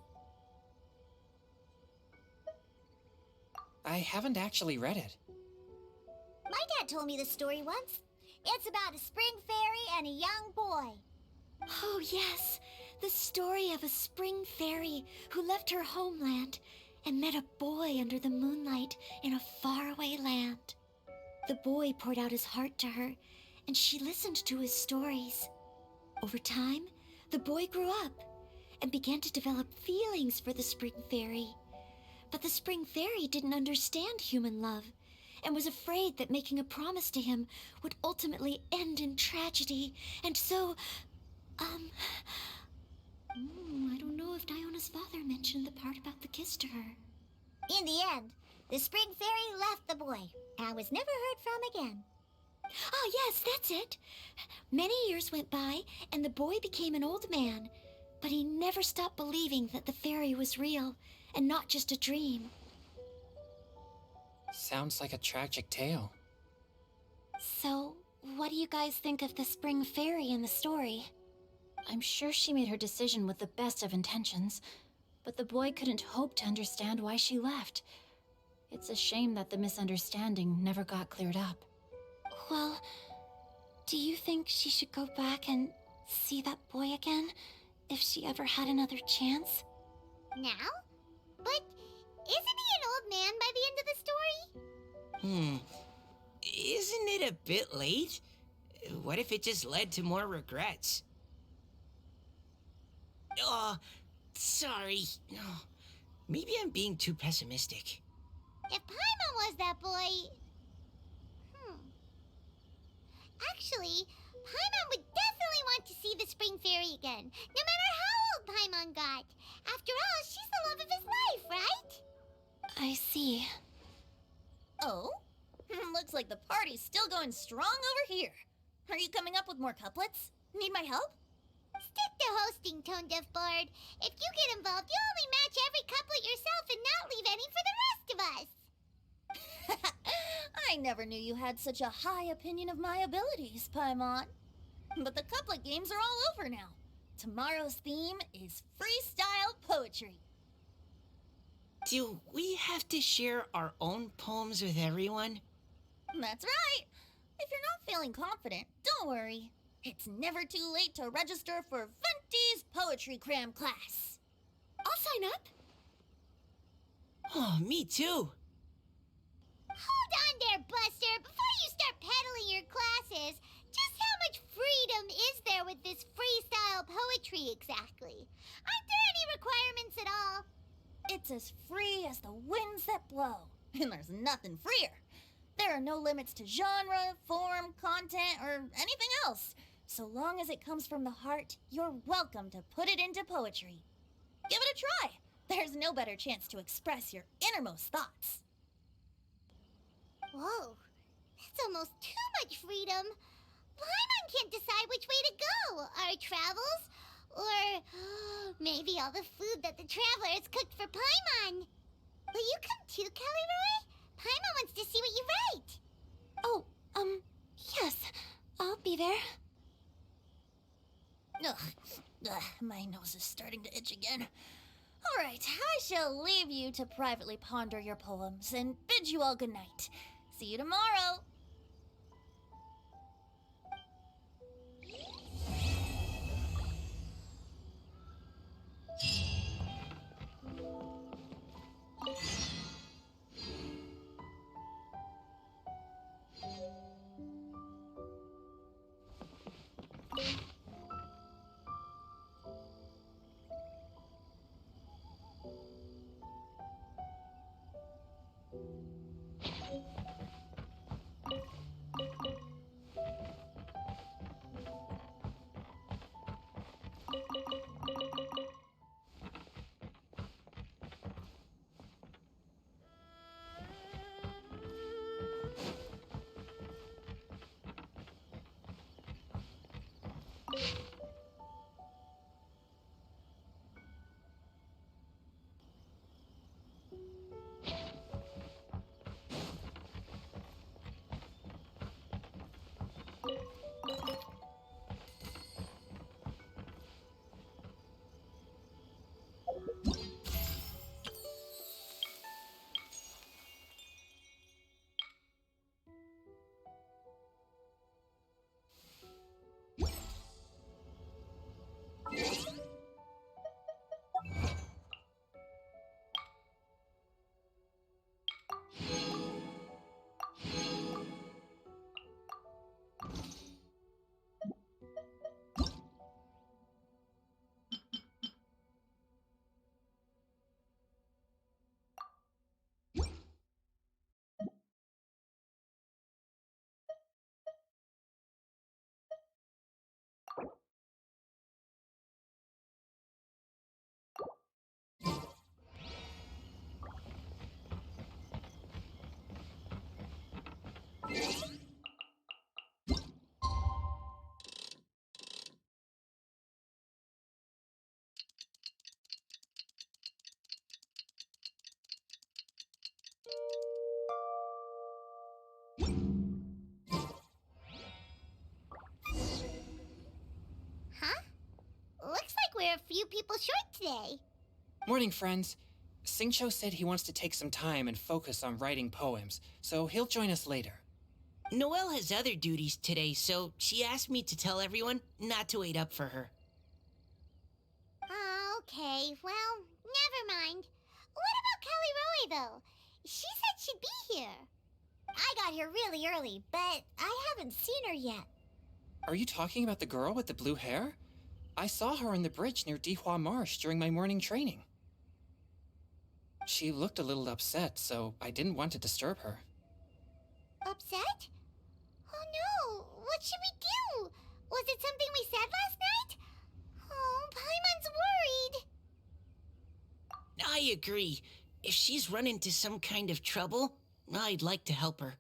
I haven't actually read it. My dad told me the story once. It's about a spring fairy and a young boy. Oh, yes. The story of a spring fairy who left her homeland and met a boy under the moonlight in a faraway land. The boy poured out his heart to her, and she listened to his stories. Over time, the boy grew up and began to develop feelings for the spring fairy. But the spring fairy didn't understand human love and was afraid that making a promise to him would ultimately end in tragedy. And so, I don't know if Diona's father mentioned the part about the kiss to her. In the end, the spring fairy left the boy and was never heard from again. Ah, yes, that's it. Many years went by, and the boy became an old man, but he never stopped believing that the fairy was real and not just a dream. Sounds like a tragic tale. So, what do you guys think of the spring fairy in the story? I'm sure she made her decision with the best of intentions, but the boy couldn't hope to understand why she left. It's a shame that the misunderstanding never got cleared up. Well, do you think she should go back and see that boy again if she ever had another chance? Now? But isn't he an old man by the end of the story? Isn't it a bit late? What if it just led to more regrets? Oh, sorry. Oh, maybe I'm being too pessimistic. If Paimon was that boy... Actually, Paimon would definitely want to see the spring fairy again, no matter how old Paimon got. After all, she's the love of his life, right? I see. Oh? Looks like the party's still going strong over here. Are you coming up with more couplets? Need my help? Stick to hosting, Tone Deaf Bard. If you get involved, you'll only match every couplet yourself and not leave any for the rest of us. I never knew you had such a high opinion of my abilities, Paimon. But the couplet games are all over now. Tomorrow's theme is freestyle poetry. Do we have to share our own poems with everyone? That's right. If you're not feeling confident, don't worry. It's never too late to register for Venti's Poetry Cram class. I'll sign up. Oh, me too. Hold on there, Buster. Before you start peddling your classes, just how much freedom is there with this freestyle poetry exactly? Aren't there any requirements at all? It's as free as the winds that blow, and there's nothing freer. There are no limits to genre, form, content, or anything else. So long as it comes from the heart, you're welcome to put it into poetry. Give it a try. There's no better chance to express your innermost thoughts. Whoa, that's almost too much freedom. Paimon can't decide which way to go. Our travels, or maybe all the food that the travelers cooked for Paimon. Will you come too, Kelly Roy? Paimon wants to see what you write. Oh, yes. I'll be there. Ugh, my nose is starting to itch again. All right, I shall leave you to privately ponder your poems and bid you all good night. See you tomorrow. Huh? Looks like we're a few people short today. Morning, friends. Xingqiu said he wants to take some time and focus on writing poems, so he'll join us later. Noelle has other duties today, so she asked me to tell everyone not to wait up for her. Okay, well, never mind. What about Callie Roy, though? She said she'd be here. I got here really early, but I haven't seen her yet. Are you talking about the girl with the blue hair? I saw her on the bridge near Dihua Marsh during my morning training. She looked a little upset, so I didn't want to disturb her. Upset? Oh no, what should we do? Was it something we said last night? Oh, Paimon's worried. I agree. If she's run into some kind of trouble, I'd like to help her.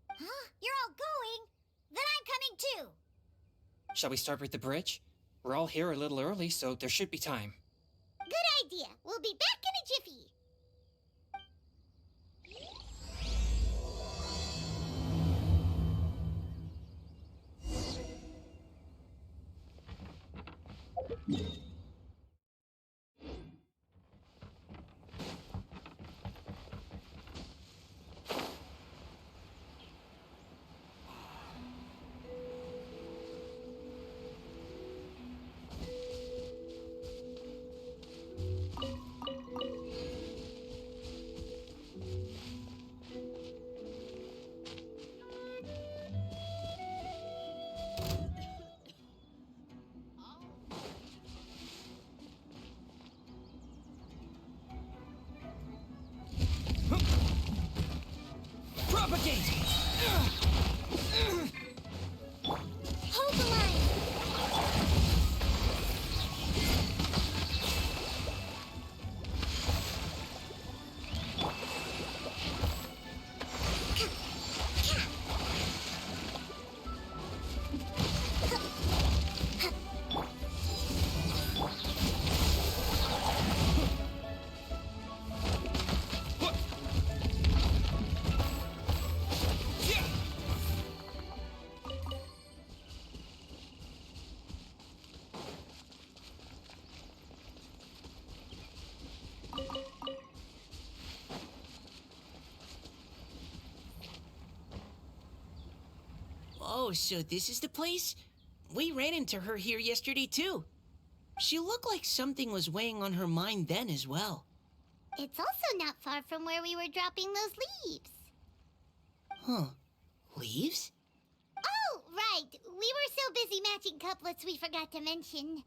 Huh? You're all going? Then I'm coming too. Shall we start with the bridge? We're all here a little early, so there should be time. Good idea. We'll be back in a jiffy. Propagate! Hold the line. Oh, so this is the place? We ran into her here yesterday, too. She looked like something was weighing on her mind then as well. It's also not far from where we were dropping those leaves. Huh. Leaves? Oh, right. We were so busy matching couplets we forgot to mention.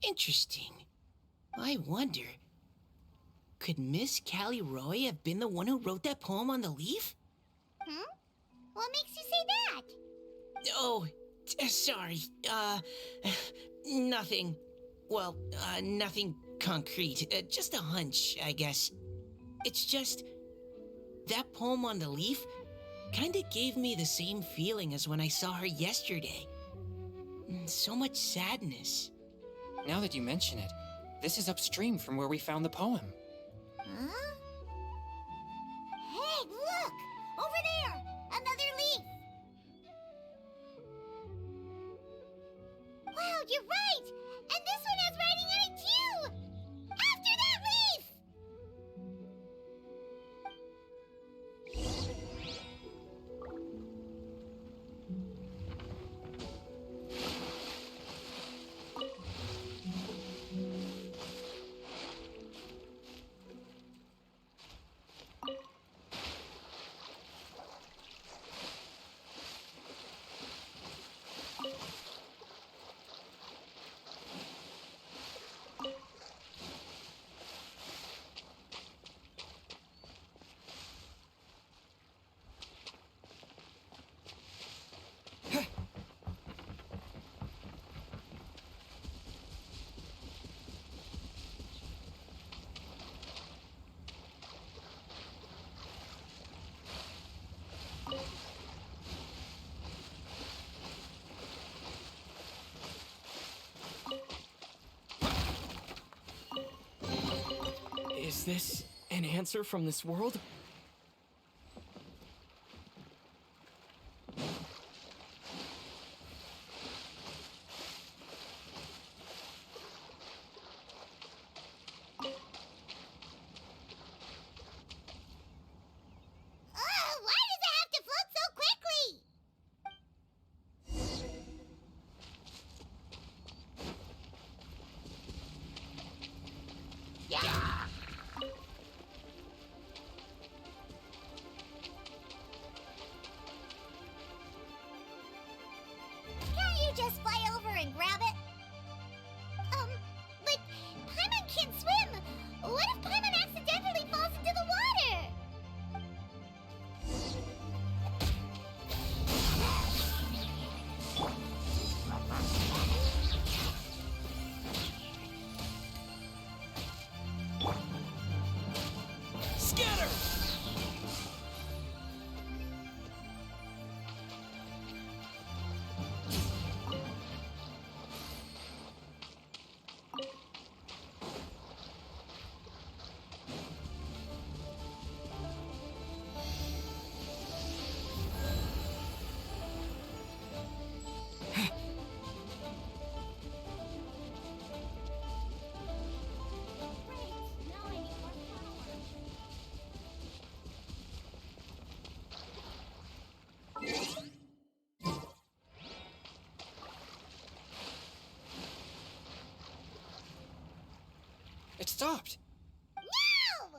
Interesting. I wonder, could Miss Callie Roy have been the one who wrote that poem on the leaf? What makes you say that? Oh, sorry. Nothing. Well, nothing concrete. Just a hunch, I guess. It's just, that poem on the leaf kinda gave me the same feeling as when I saw her yesterday. So much sadness. Now that you mention it, this is upstream from where we found the poem. Huh? Hey, look! Over there! Another leaf! Wow, you're right! And this one has writing on it too! After that leaf! Is this an answer from this world? Why does it have to float so quickly? Can't you just fly over and grab it? But Paimon can't swim. What if Paimon accidentally falls into the water? Scatter! It stopped. No!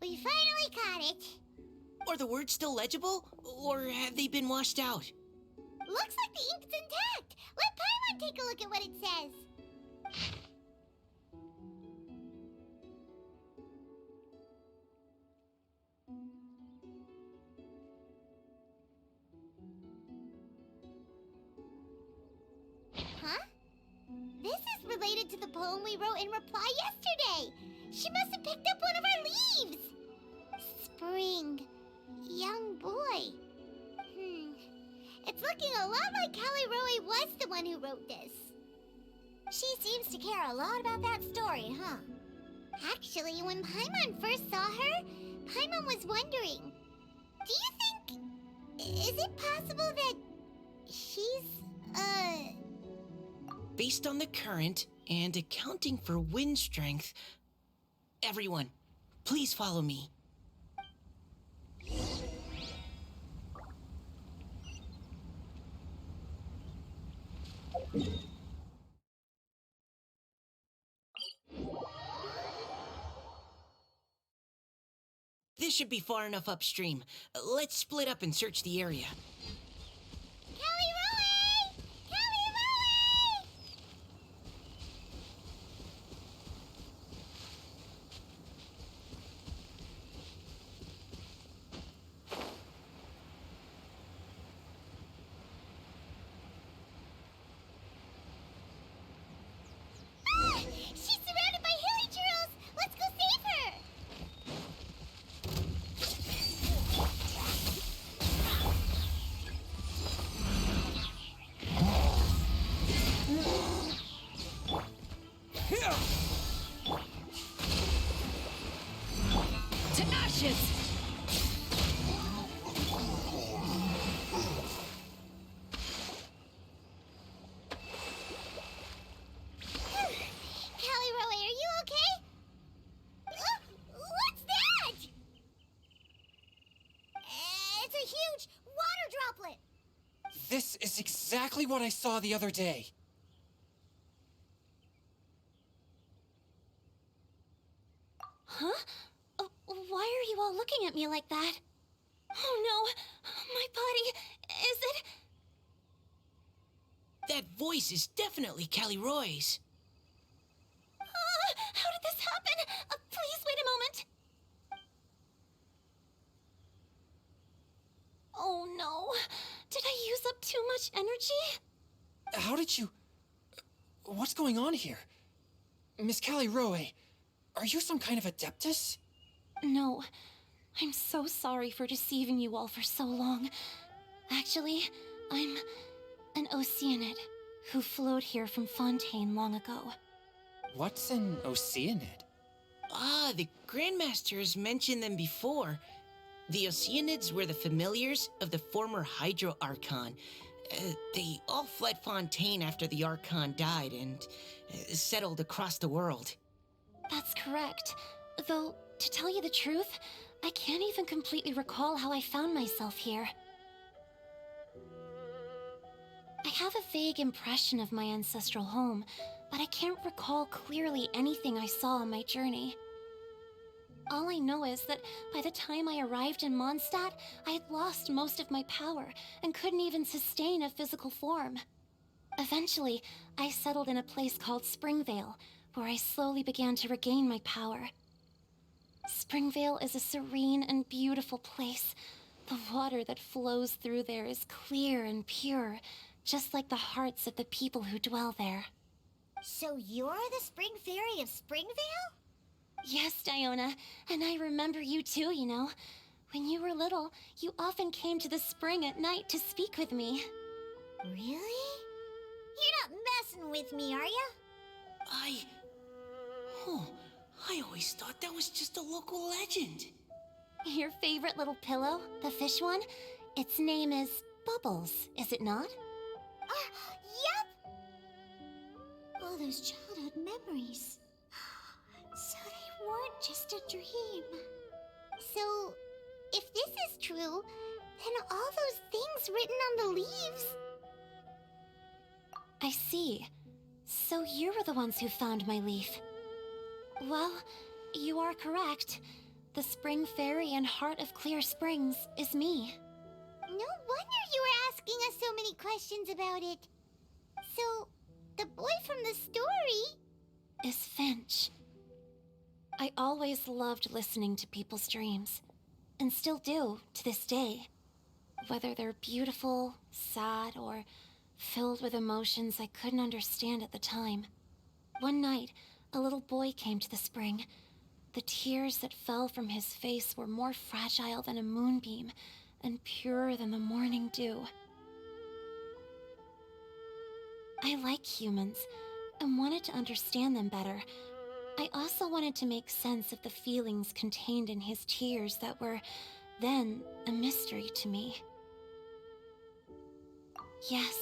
We finally caught it. Are the words still legible? Or have they been washed out? Looks like the ink's intact. Let Paimon take a look at what it says. poem we wrote in reply yesterday. She must have picked up one of our leaves. Spring. Young boy. It's looking a lot like Callie Roe was the one who wrote this. She seems to care a lot about that story, huh? Actually, when Paimon first saw her, Paimon was wondering, do you think... is it possible that she's, Based on the current and accounting for wind strength, everyone, please follow me. This should be far enough upstream. Let's split up and search the area. Callie Roe! Callie Roe! Ah! She's surrounded by hilly churls! Let's go save her! To ashes! Callie Roe, are you okay? What's that? It's a huge water droplet. This is exactly what I saw the other day. Huh? Why are you all looking at me like that? Oh no! My body... is it... That voice is definitely Callie Roy's. How did this happen? Please wait a moment. Oh no. Did I use up too much energy? How did you... What's going on here? Miss Callie Roe, are you some kind of adeptus? No. I'm so sorry for deceiving you all for so long. Actually, I'm an Oceanid who flowed here from Fontaine long ago. What's an Oceanid? Ah, the Grandmaster has mentioned them before. The Oceanids were the familiars of the former Hydro Archon. They all fled Fontaine after the Archon died and settled across the world. That's correct. Though, to tell you the truth, I can't even completely recall how I found myself here. I have a vague impression of my ancestral home, but I can't recall clearly anything I saw on my journey. All I know is that by the time I arrived in Mondstadt, I had lost most of my power and couldn't even sustain a physical form. Eventually, I settled in a place called Springvale, where I slowly began to regain my power. Springvale is a serene and beautiful place. The water that flows through there is clear and pure, just like the hearts of the people who dwell there. So you're the Spring Fairy of Springvale? Yes, Diona, and I remember you too, you know. When you were little, you often came to the spring at night to speak with me. Really? You're not messing with me, are ya? I always thought that was just a local legend. Your favorite little pillow, the fish one? Its name is Bubbles, is it not? Yep! All those childhood memories. So they weren't just a dream. So, if this is true, then all those things written on the leaves... I see. So you were the ones who found my leaf. Well, you are correct. The Spring Fairy and Heart of Clear Springs is me. No wonder you were asking us so many questions about it. So, the boy from the story... is Finch. I always loved listening to people's dreams, and still do to this day. Whether they're beautiful, sad, or filled with emotions I couldn't understand at the time. One night, a little boy came to the spring. The tears that fell from his face were more fragile than a moonbeam and purer than the morning dew. I like humans and wanted to understand them better. I also wanted to make sense of the feelings contained in his tears that were then a mystery to me. Yes,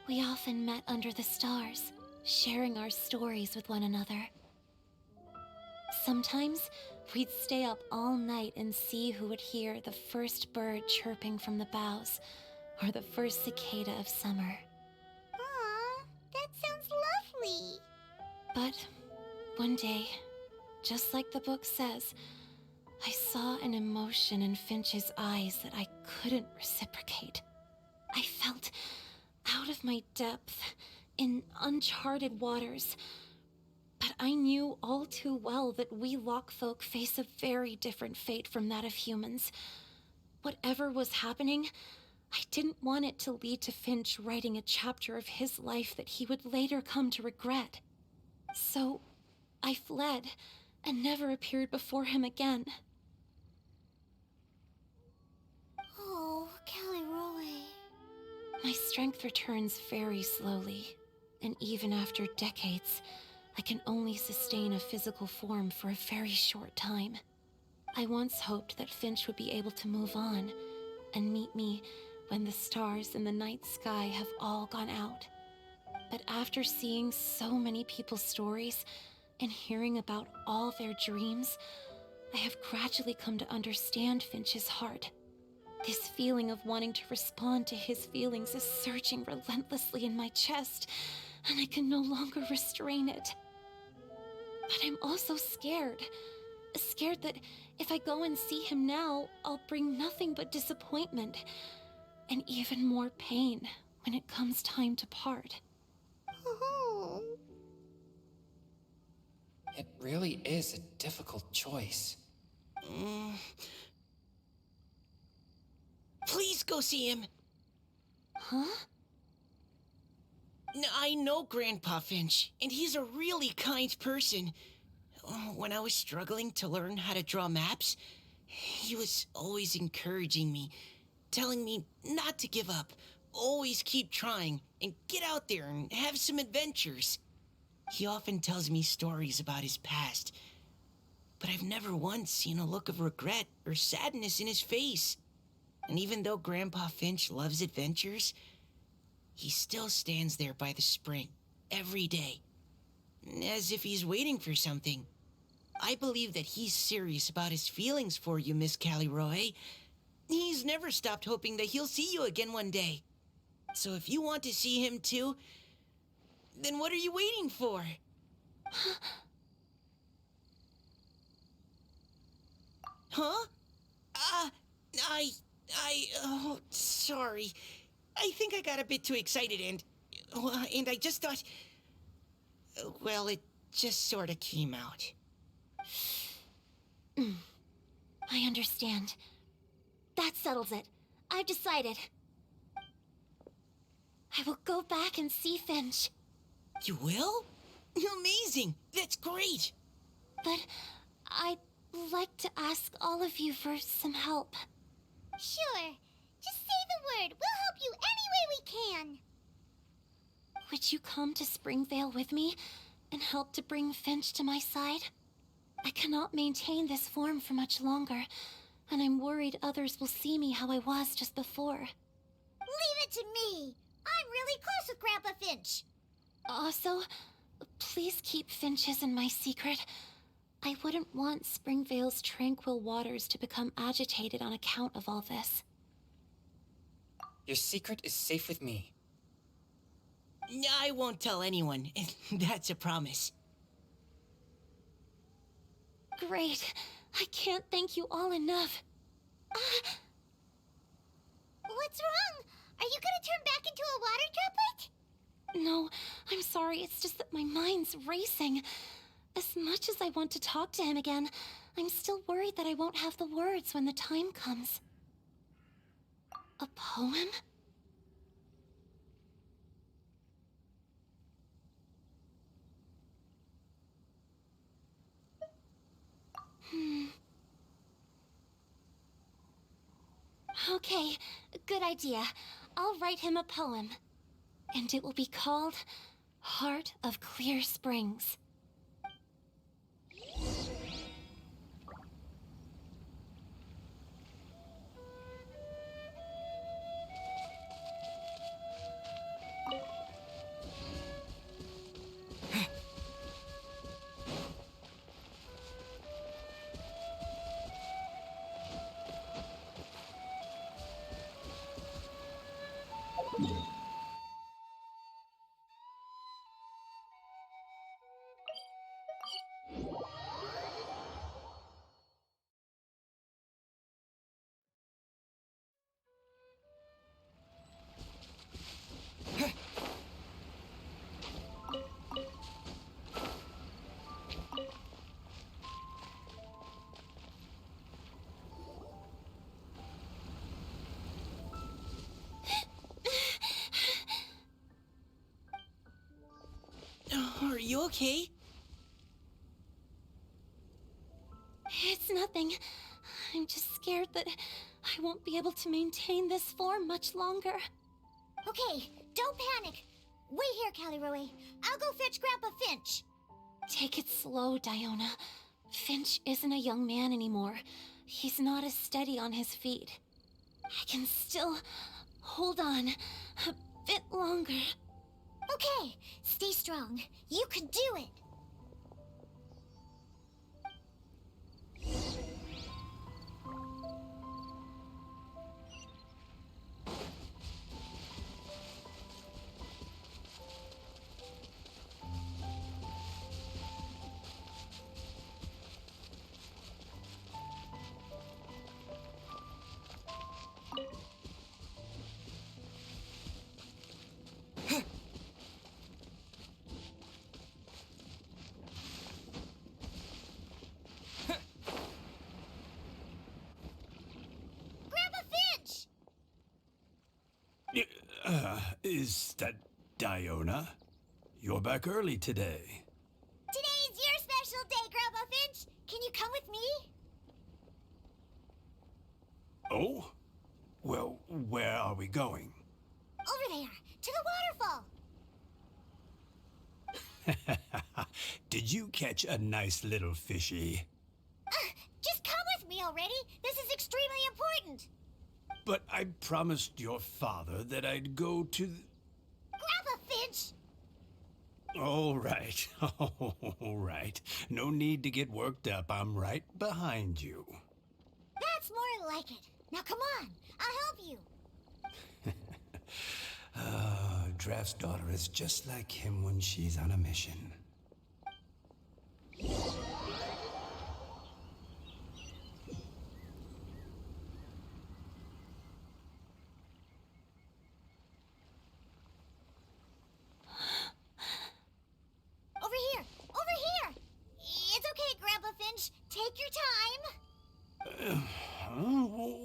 we often met under the stars, sharing our stories with one another. Sometimes we'd stay up all night and see who would hear the first bird chirping from the boughs or the first cicada of summer. Aw, that sounds lovely. But one day, just like the book says, I saw an emotion in Finch's eyes that I couldn't reciprocate. I felt out of my depth, in uncharted waters. But I knew all too well that we Lockfolk face a very different fate from that of humans. Whatever was happening, I didn't want it to lead to Finch writing a chapter of his life that he would later come to regret. So, I fled and never appeared before him again. Oh, Callie Roy. My strength returns very slowly, and even after decades, I can only sustain a physical form for a very short time. I once hoped that Finch would be able to move on and meet me when the stars in the night sky have all gone out. But after seeing so many people's stories and hearing about all their dreams, I have gradually come to understand Finch's heart. This feeling of wanting to respond to his feelings is surging relentlessly in my chest, and I can no longer restrain it. But I'm also scared. Scared that if I go and see him now, I'll bring nothing but disappointment and even more pain when it comes time to part. Oh. It really is a difficult choice. Please go see him. Huh? I know Grandpa Finch, and he's a really kind person. When I was struggling to learn how to draw maps, he was always encouraging me, telling me not to give up, always keep trying, and get out there and have some adventures. He often tells me stories about his past, but I've never once seen a look of regret or sadness in his face. And even though Grandpa Finch loves adventures, he still stands there by the spring every day, as if he's waiting for something. I believe that he's serious about his feelings for you, Miss Callie Roy. He's never stopped hoping that he'll see you again one day. So if you want to see him too, then what are you waiting for? Huh? Oh, sorry. I think I got a bit too excited and I just thought, well, it just sort of came out. I understand. That settles it. I've decided. I will go back and see Finch. You will? Amazing! That's great! But I'd like to ask all of you for some help. Sure. Just say the word. We'll help you any way we can. Would you come to Springvale with me and help to bring Finch to my side? I cannot maintain this form for much longer, and I'm worried others will see me how I was just before. Leave it to me. I'm really close with Grandpa Finch. Also, please keep Finch's in my secret. I wouldn't want Springvale's tranquil waters to become agitated on account of all this. Your secret is safe with me. I won't tell anyone. That's a promise. Great. I can't thank you all enough. What's wrong? Are you gonna turn back into a water droplet? No, I'm sorry. It's just that my mind's racing. As much as I want to talk to him again, I'm still worried that I won't have the words when the time comes. A poem? Okay, good idea. I'll write him a poem. And it will be called Heart of Clear Springs. Are you okay? It's nothing. I'm just scared that I won't be able to maintain this form much longer. Okay, don't panic. Wait here, Caliroe. I'll go fetch Grandpa Finch. Take it slow, Diona. Finch isn't a young man anymore. He's not as steady on his feet. I can still hold on a bit longer. Okay, stay strong. You can do it. Grandpa Finch! Is that Diona? You're back early today. Today's your special day, Grandpa Finch. Can you come with me? Oh? Well, where are we going? Over there, to the waterfall. Did you catch a nice little fishy? Just come with me already. This is extremely important. But I promised your father that I'd go to Grandpa Finch! All right. All right. No need to get worked up. I'm right behind you. That's more like it. Now come on, I'll help you. Draft's daughter is just like him when she's on a mission. Over here! Over here! It's okay, Grandpa Finch. Take your time.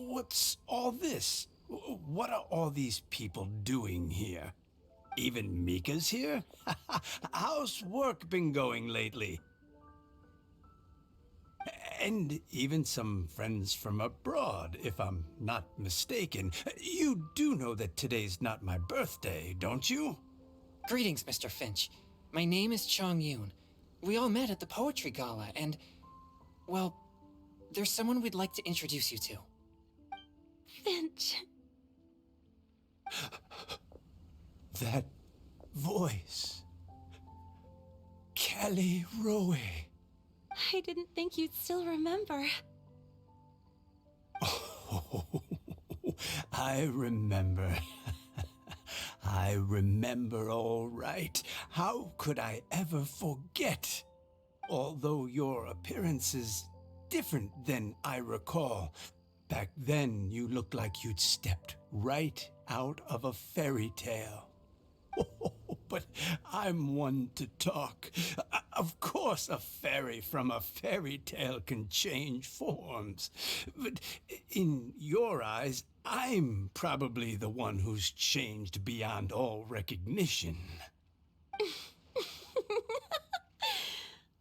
What's all this? What are all these people doing here? Even Mika's here? How's work been going lately? And even some friends from abroad, if I'm not mistaken. You do know that today's not my birthday, don't you? Greetings, Mr. Finch. My name is Chong Yoon. We all met at the poetry gala, and, well, there's someone we'd like to introduce you to. Finch. That voice. Caliroe. I didn't think you'd still remember. Oh, I remember. I remember all right. How could I ever forget? Although your appearance is different than I recall. Back then, you looked like you'd stepped right out of a fairy tale. But I'm one to talk. Of course, a fairy from a fairy tale can change forms. But in your eyes, I'm probably the one who's changed beyond all recognition.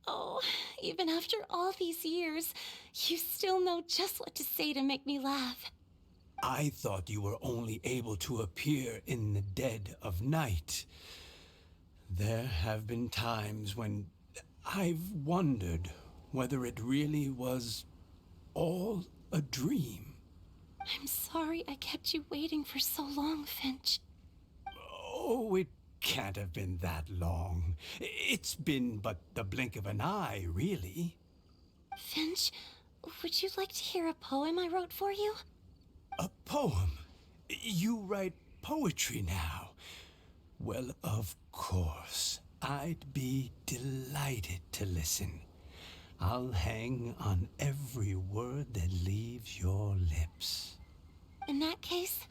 Oh, even after all these years, you still know just what to say to make me laugh. I thought you were only able to appear in the dead of night. There have been times when I've wondered whether it really was all a dream. I'm sorry I kept you waiting for so long, Finch. Oh, it can't have been that long. It's been but the blink of an eye, really. Finch, would you like to hear a poem I wrote for you? A poem? You write poetry now? Well, of course. I'd be delighted to listen. I'll hang on every word that leaves your lips. In that case,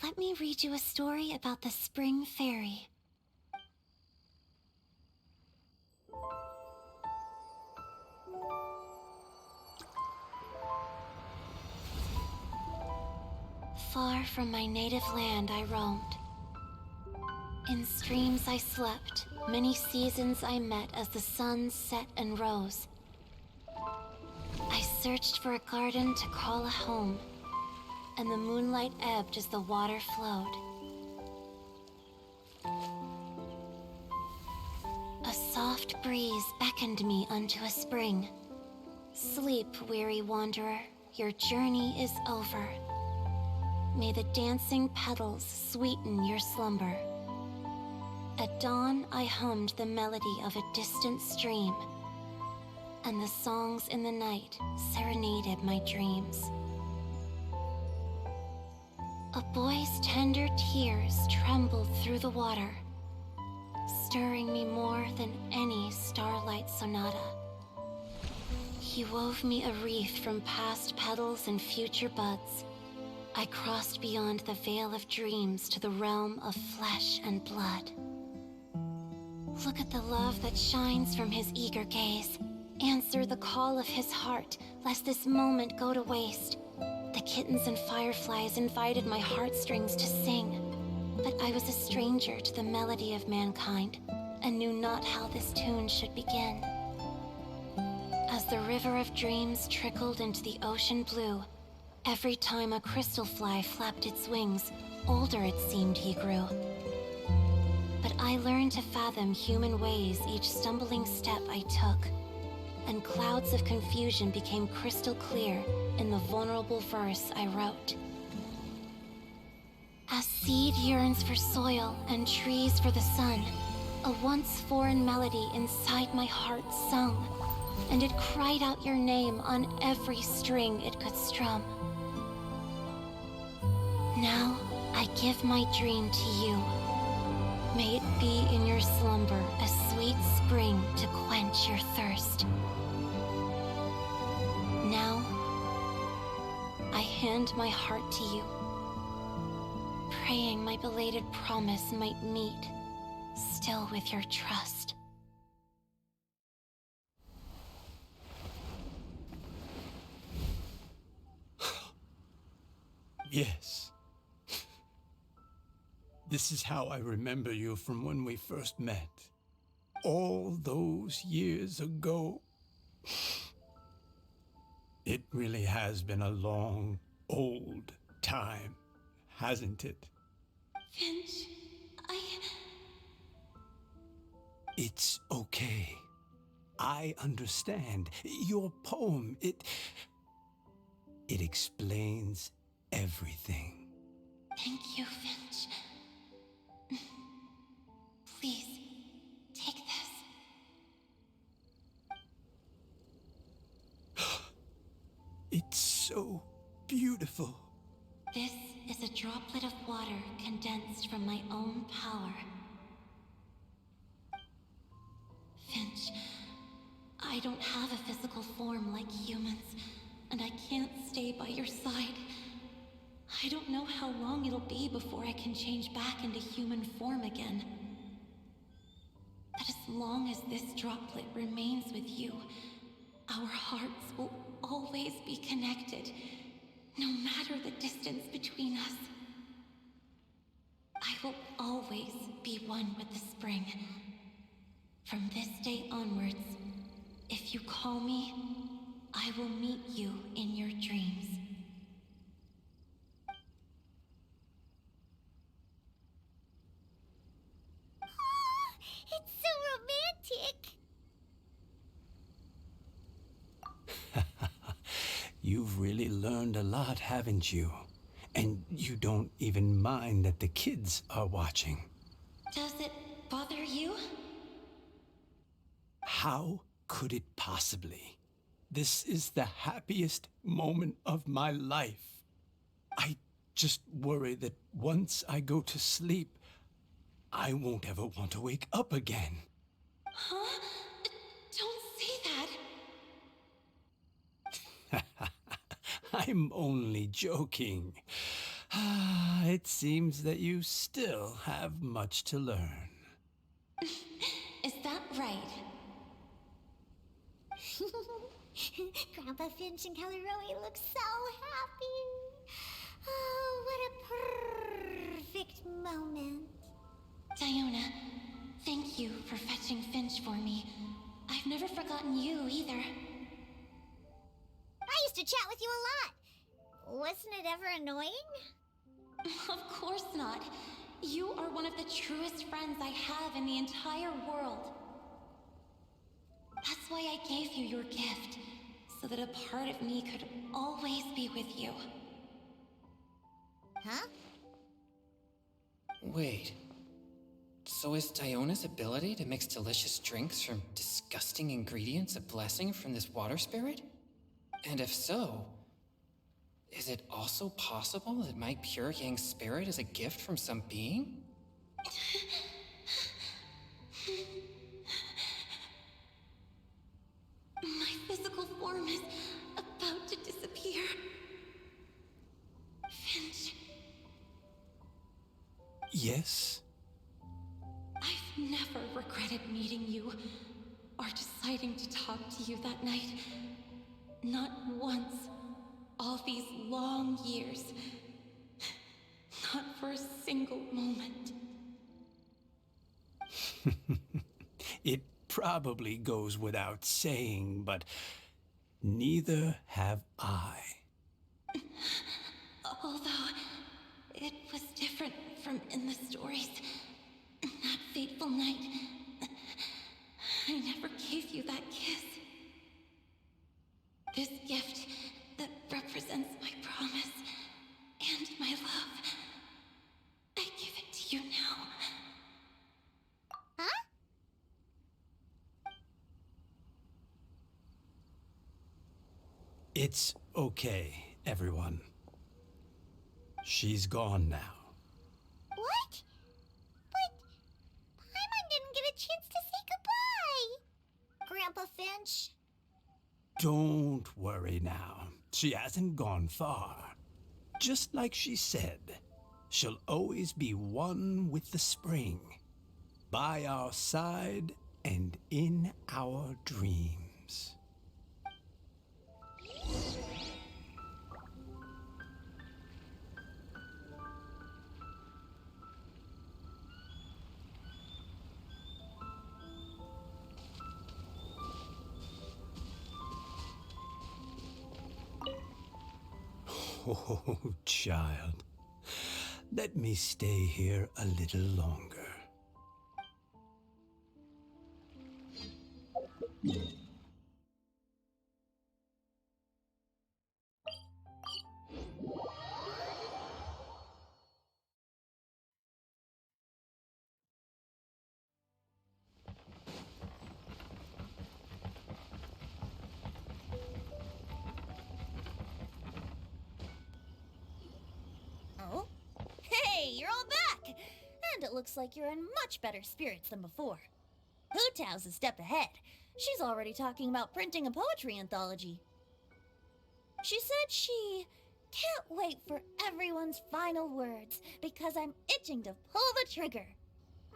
let me read you a story about the Spring Fairy. Far from my native land I roamed. In streams I slept, many seasons I met as the sun set and rose. I searched for a garden to call a home, and the moonlight ebbed as the water flowed. A soft breeze beckoned me unto a spring. Sleep, weary wanderer, your journey is over. May the dancing petals sweeten your slumber. At dawn, I hummed the melody of a distant stream, and the songs in the night serenaded my dreams. A boy's tender tears trembled through the water, stirring me more than any starlight sonata. He wove me a wreath from past petals and future buds. I crossed beyond the veil of dreams to the realm of flesh and blood. Look at the love that shines from his eager gaze. Answer the call of his heart, lest this moment go to waste. The kittens and fireflies invited my heartstrings to sing, but I was a stranger to the melody of mankind, and knew not how this tune should begin. As the river of dreams trickled into the ocean blue, every time a crystal fly flapped its wings, older it seemed he grew. But I learned to fathom human ways each stumbling step I took, and clouds of confusion became crystal clear in the vulnerable verse I wrote. As seed yearns for soil and trees for the sun, a once foreign melody inside my heart sung, and it cried out your name on every string it could strum. Now, I give my dream to you. May it be in your slumber a sweet spring to quench your thirst. Now, I hand my heart to you, praying my belated promise might meet, still with your trust. Yes. This is how I remember you from when we first met. All those years ago. It really has been a long, old time, hasn't it? Finch, It's okay. I understand. Your poem, it explains everything. Thank you, Finch. Please, take this. It's so beautiful. This is a droplet of water condensed from my own power. Finch, I don't have a physical form like humans, and I can't stay by your side. I don't know how long it'll be before I can change back into human form again. But as long as this droplet remains with you, our hearts will always be connected, no matter the distance between us. I will always be one with the spring. From this day onwards, if you call me, I will meet you in your dreams. You've really learned a lot, haven't you? And you don't even mind that the kids are watching. Does it bother you? How could it possibly? This is the happiest moment of my life. I just worry that once I go to sleep, I won't ever want to wake up again. Huh? Don't say that. I'm only joking. It seems that you still have much to learn. Is that right? Grandpa Finch and Caleroe look so happy. Oh, what a perfect moment. Diona, thank you for fetching Finch for me. I've never forgotten you either. I used to chat with you a lot. Wasn't it ever annoying? Of course not. You are one of the truest friends I have in the entire world. That's why I gave you your gift, so that a part of me could always be with you. Huh? Wait. So is Diona's ability to mix delicious drinks from disgusting ingredients a blessing from this water spirit? And if so, is it also possible that my pure yang spirit is a gift from some being? My physical form is about to disappear. Finch, Yes? I've never regretted meeting you or deciding to talk to you that night. Not once. All these long years. Not for a single moment. It probably goes without saying, but neither have I. Although, it was different from in the stories. That fateful night, I never gave you that kiss. This gift that represents my promise and my love, I give it to you now. Huh? It's okay, everyone. She's gone now. What? But Paimon didn't get a chance to say goodbye. Grandpa Finch. Don't worry now. She hasn't gone far. Just like she said, she'll always be one with the spring, by our side and in our dreams. Oh, child. Let me stay here a little longer. Oh? Hey, you're all back! And it looks like you're in much better spirits than before. Hu-Tao's a step ahead. She's already talking about printing a poetry anthology. She said she can't wait for everyone's final words because I'm itching to pull the trigger.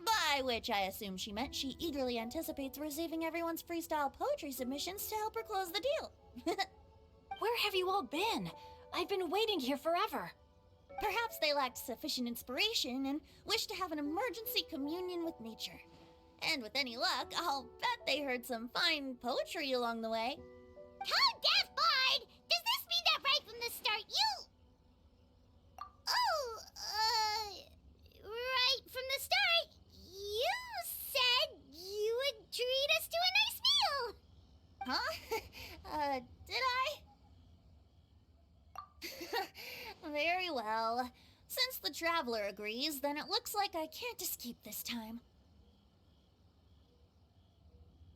By which I assume she meant she eagerly anticipates receiving everyone's freestyle poetry submissions to help her close the deal. Where have you all been? I've been waiting here forever. Perhaps they lacked sufficient inspiration and wished to have an emergency communion with nature. And with any luck, I'll bet they heard some fine poetry along the way. Tone deaf, Bard! Does this mean that right from the start you... Oh, right from the start, you said you would treat us to a nice meal! Huh? Did I? Very well. Since the Traveler agrees, then it looks like I can't escape this time.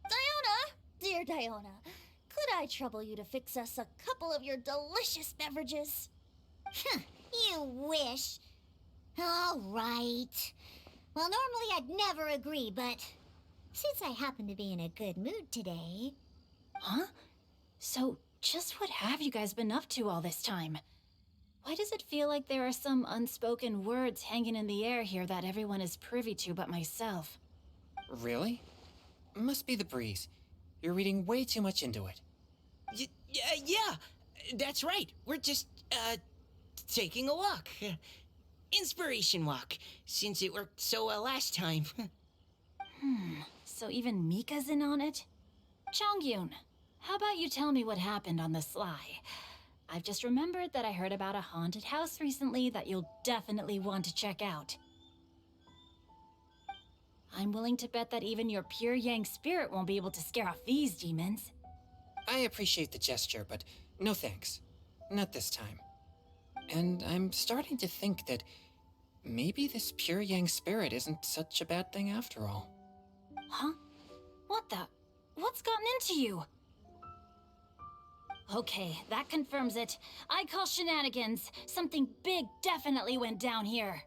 Diona! Dear Diona, could I trouble you to fix us a couple of your delicious beverages? You wish. All right. Well, normally I'd never agree, but since I happen to be in a good mood today... Huh? So, just what have you guys been up to all this time? Why does it feel like there are some unspoken words hanging in the air here that everyone is privy to but myself? Really? Must be the breeze. You're reading way too much into it. Yeah, that's right. We're just, taking a walk. Inspiration walk, since it worked so well last time. So even Mika's in on it? Chongyun, how about you tell me what happened on the sly? I've just remembered that I heard about a haunted house recently that you'll definitely want to check out. I'm willing to bet that even your pure Yang spirit won't be able to scare off these demons. I appreciate the gesture, but no thanks. Not this time. And I'm starting to think that maybe this pure Yang spirit isn't such a bad thing after all. Huh? What the? What's gotten into you? Okay, that confirms it. I call shenanigans. Something big definitely went down here.